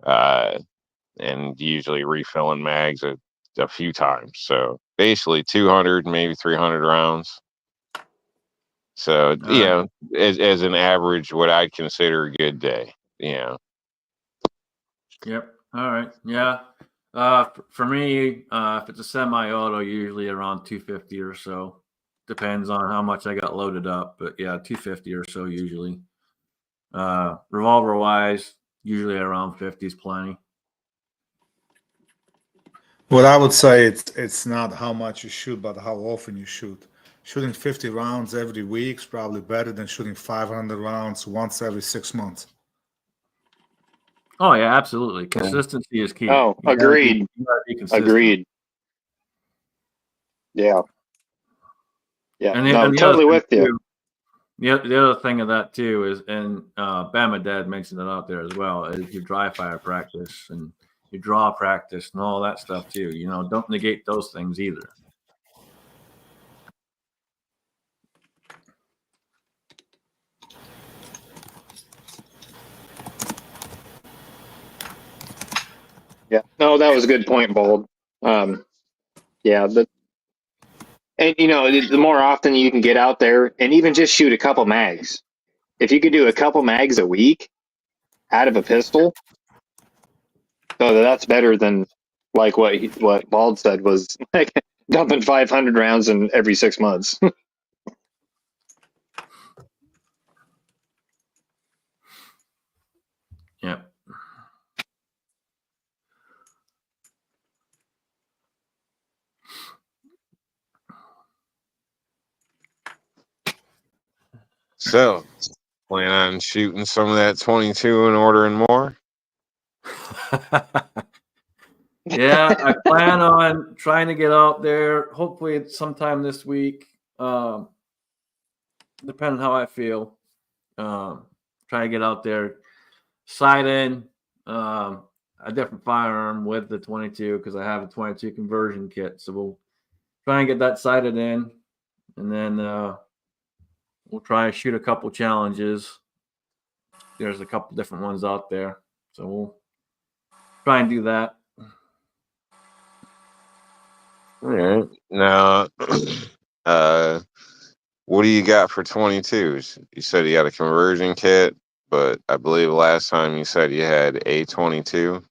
and usually refilling mags a few times. So basically 200, maybe 300 rounds. So, as an average, what I'd consider a good day, Yep. All right. Yeah. For me, if it's a semi-auto, usually around 250 or so. Depends on how much I got loaded up, but yeah, 250 or so usually. Revolver wise, usually around 50 is plenty. What I would say, it's not how much you shoot, but how often you shoot. Shooting 50 rounds every week is probably better than shooting 500 rounds once every 6 months. Oh yeah, absolutely. Consistency is key. Oh, agreed. You gotta be consistent. Agreed. Yeah. Yeah. And No, the totally other with thing you. too, the other thing of that too is, and Bama Dad mentioned it out there as well, is your dry fire practice and your draw practice and all that stuff too. Don't negate those things either. Yeah. No, that was a good point, Bold. Yeah. And the more often you can get out there and even just shoot a couple mags. If you could do a couple mags a week out of a pistol, so that's better than like what Bald said was like dumping 500 rounds in every 6 months. Yeah. So, plan on shooting some of that 22 and ordering more? Yeah, I plan on trying to get out there. Hopefully, it's sometime this week. Depending how I feel. Try to get out there, sight in a different firearm with the 22 because I have a 22 conversion kit. So we'll try and get that sighted in, and then we'll try to shoot a couple challenges. There's a couple different ones out there, so we'll try and do that. All right. Now, what do you got for 22s? You said you got a conversion kit, but I believe last time you said you had a 22.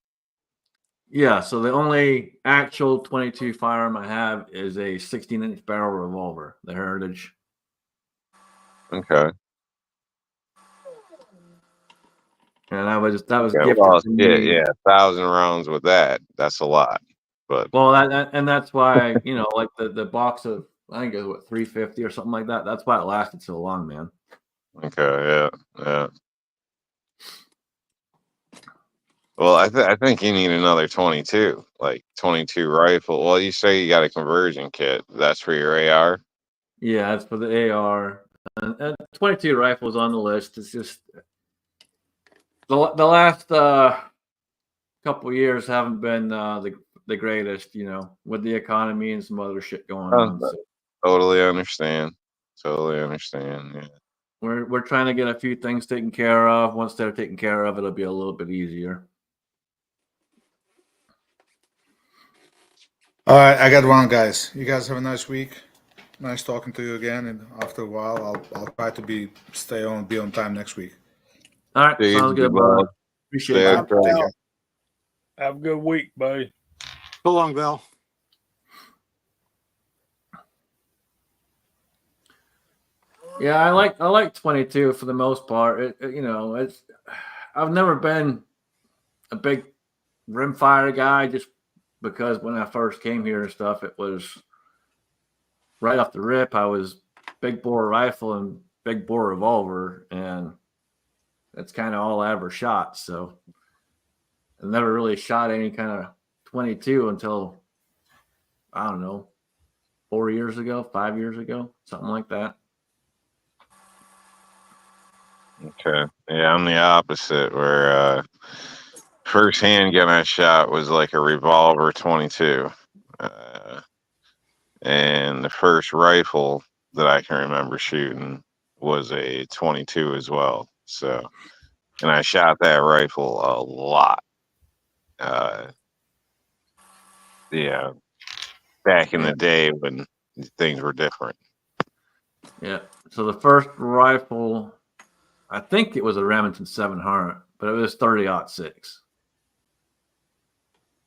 Yeah, so the only actual 22 firearm I have is a 16-inch barrel revolver, the Heritage. Okay. And that was Yeah, gifted well, to me. yeah, 1,000 rounds with that. That's a lot. But Well, and that's why, like the box of, I think it was what, 350 or something like that. That's why it lasted so long, man. okay, yeah. Well, I think you need another 22, like 22 rifle. Well, you say you got a conversion kit. That's for your AR. Yeah, that's for the AR. And 22 rifles on the list. It's just the last couple years haven't been the greatest, with the economy and some other shit going on. So Totally understand. Totally understand. Yeah. we're trying to get a few things taken care of. Once they're taken care of, it'll be a little bit easier. All right, I got one, guys. You guys have a nice week. Nice talking to you again. And after a while, I'll try to be on time next week. All right, Stay sounds easy, good, bud. bud. Appreciate Stay you. up, bro. Take care. Have a good week, buddy. So long, Val. Yeah, I like 22 for the most part. It's I've never been a big rimfire guy just because when I first came here and stuff, it was right off the rip. I was big bore rifle and big bore revolver, and that's kind of all I ever shot. So I never really shot any kind of 22 until, I don't know, 4 years ago, 5 years ago, something like that. Okay. Yeah, I'm the opposite. Where first handgun I shot was like a revolver 22, and the first rifle that I can remember shooting was a 22 as well. So, and I shot that rifle a lot. Yeah, back in the day when things were different. Yeah. So the first rifle, I think it was a Remington 700, but it was 30-06.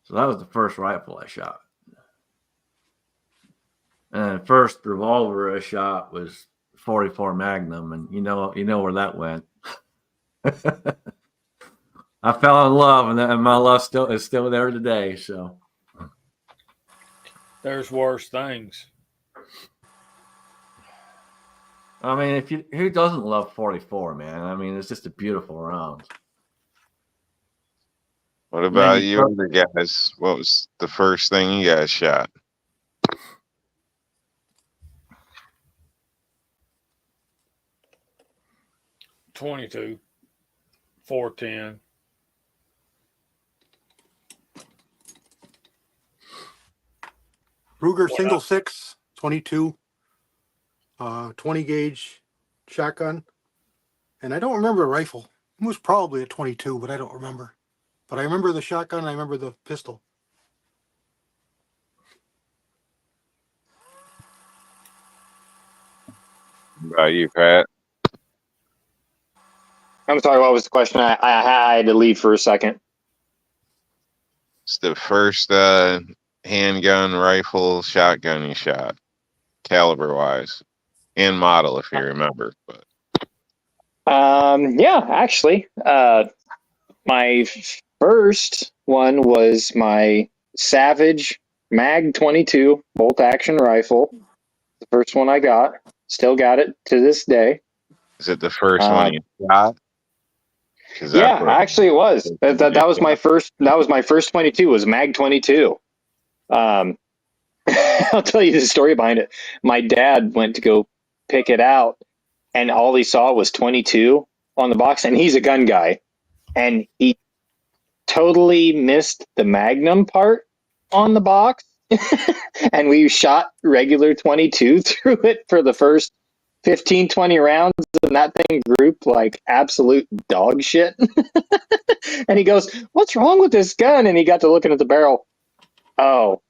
So that was the first rifle I shot. And the first revolver I shot was 44 Magnum, and you know where that went. I fell in love, and my love is still there today. So There's worse things. I mean, who doesn't love 44, man? I mean, it's just a beautiful round. What about you other guys? What was the first thing you guys shot? .22, 410. Ruger single 6, 22, 20 gauge shotgun. And I don't remember a rifle. It was probably a 22, but I don't remember. But I remember the shotgun. I remember the pistol. What about you, Pat? I'm sorry, what was the question? I had to leave for a second. It's the first handgun, rifle, shotgun you shot, caliber wise, and model if you remember? But Yeah, actually, my first one was my Savage Mag 22 bolt action rifle. The first one I got. Still got it to this day. is it the first one Uh, you shot? 'Cause yeah, that's what actually it was. That was my first. That was my first 22. Was Mag 22. Um, I'll tell you the story behind it. My dad went to go pick it out, and all he saw was 22 on the box, and he's a gun guy, and he totally missed the Magnum part on the box. And we shot regular 22 through it for the first 15, 20 rounds, and that thing grouped like absolute dog shit. And he goes, "What's wrong with this gun?" And he got to looking at the barrel. Oh,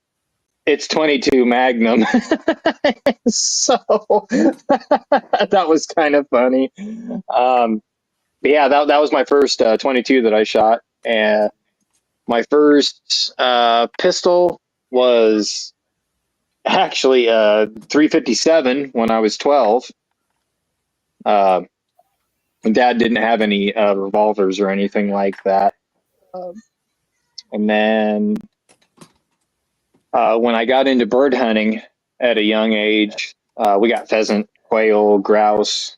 it's 22 Magnum. So that was kind of funny. But yeah, that was my first 22 that I shot. And my first pistol was actually 357 when I was 12. Dad didn't have any revolvers or anything like that. And then when I got into bird hunting at a young age, we got pheasant, quail, grouse,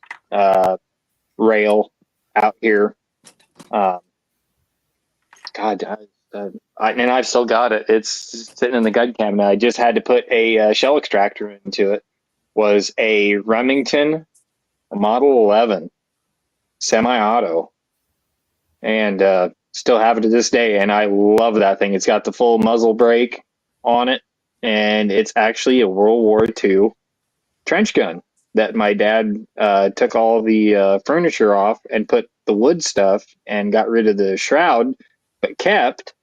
rail out here. God, and I've still got it. It's sitting in the gun cabinet. I just had to put a shell extractor into it. Was a Remington Model 11 semi-auto, and still have it to this day. And I love that thing. It's got the full muzzle brake on it, and it's actually a World War II trench gun that my dad took all the furniture off and put the wood stuff and got rid of the shroud, but kept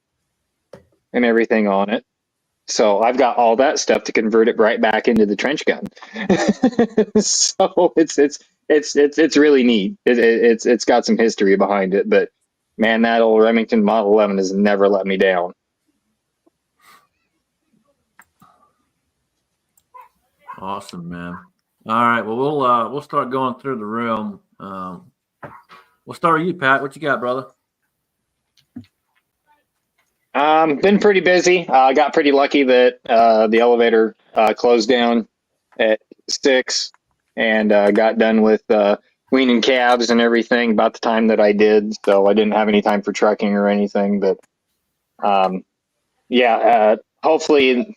and everything on it. So I've got all that stuff to convert it right back into the trench gun. So it's really neat. It's got some history behind it, but man, that old Remington Model 11 has never let me down. Awesome, man. All right. Well, we'll start going through the room. We'll start with you, Pat. What you got, brother? Been pretty busy. I got pretty lucky that the elevator closed down at 6 and got done with weaning calves and everything about the time that I did. So I didn't have any time for trucking or anything. But hopefully,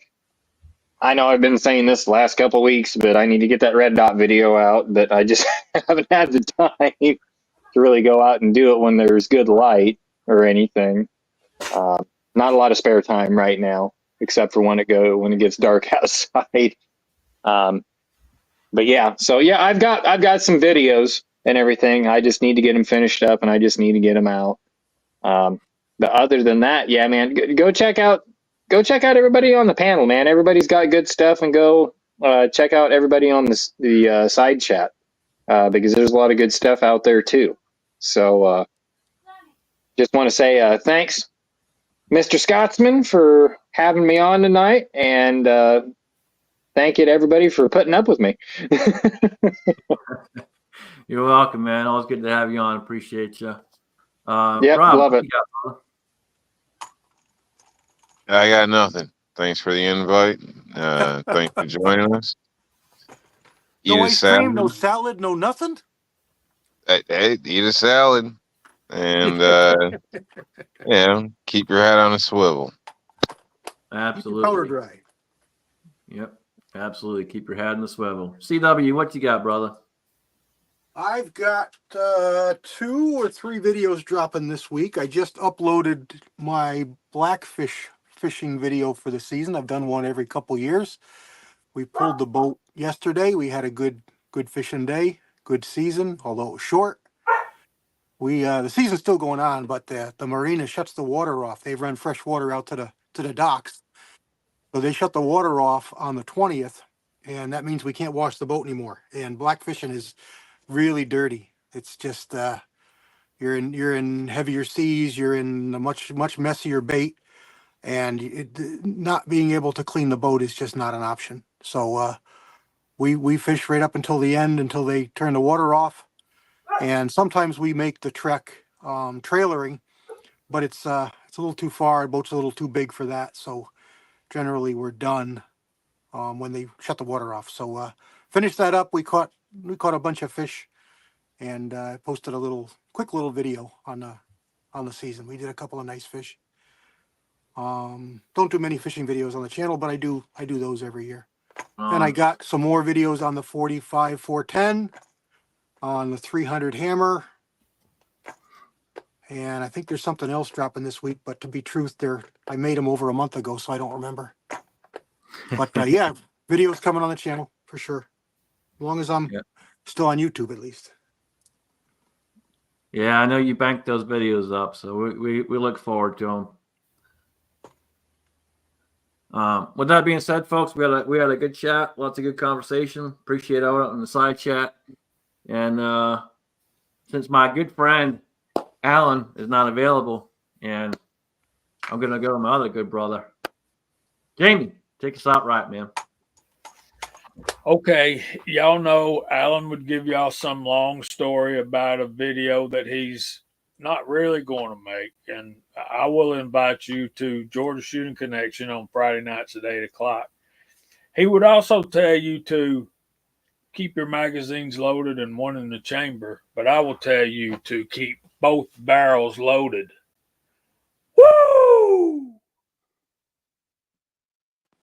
I know I've been saying this the last couple of weeks, but I need to get that red dot video out. But I just haven't had the time to really go out and do it when there's good light or anything. Not a lot of spare time right now, except for when it gets dark outside. But yeah, so yeah, I've got some videos and everything. I just need to get them finished up, and I just need to get them out. But other than that, yeah, man, go check out everybody on the panel, man. Everybody's got good stuff, and go check out everybody on the side chat because there's a lot of good stuff out there too. So just want to say thanks, Mr. Scotsman, for having me on tonight, and thank you to everybody for putting up with me. You're welcome, man. Always good to have you on. Appreciate you. Yep, Rob, love what it. you got, brother? I got nothing. Thanks for the invite. Thanks for joining us. No Eat a ice cream, no salad. salad, no nothing. Hey, eat a salad, and keep your head on a swivel. Keep your powder Absolutely. dry. Yep. Absolutely. Keep your head in the swivel. CW, what you got, brother? I've got 2 or 3 videos dropping this week. I just uploaded my blackfish fishing video for the season. I've done one every couple years. We pulled the boat yesterday. We had a good fishing day, good season, although it was short. The season's still going on, but the marina shuts the water off. They run fresh water out to the docks. So they shut the water off on the 20th, and that means we can't wash the boat anymore. And blackfishing is really dirty. It's just you're in heavier seas, you're in a much messier bait. and not being able to clean the boat is just not an option. So we fish right up until the end, until they turn the water off, and sometimes we make the trek trailering, but it's a little too far. The boat's a little too big for that, so generally we're done when they shut the water off. So finished that up. We caught a bunch of fish, and posted a quick little video on the season. We did a couple of nice fish. Don't do many fishing videos on the channel, but I do those every year. And I got some more videos on the 45 410, on the 300 hammer, and I think there's something else dropping this week. But to be truth, I made them over a month ago, so I don't remember. But yeah, videos coming on the channel for sure, as long as I'm still on YouTube at least. Yeah, I know you banked those videos up, so we look forward to them. With that being said, folks, we had a good chat, lots of good conversation. Appreciate all out in the side chat. And since my good friend Alan is not available, and I'm gonna go to my other good brother, Jamie, take us out right, man. Okay, y'all know Alan would give y'all some long story about a video that he's not really going to make, and I will invite you to Georgia Shooting Connection on Friday nights at 8 o'clock. He would also tell you to keep your magazines loaded and one in the chamber, but I will tell you to keep both barrels loaded. Woo!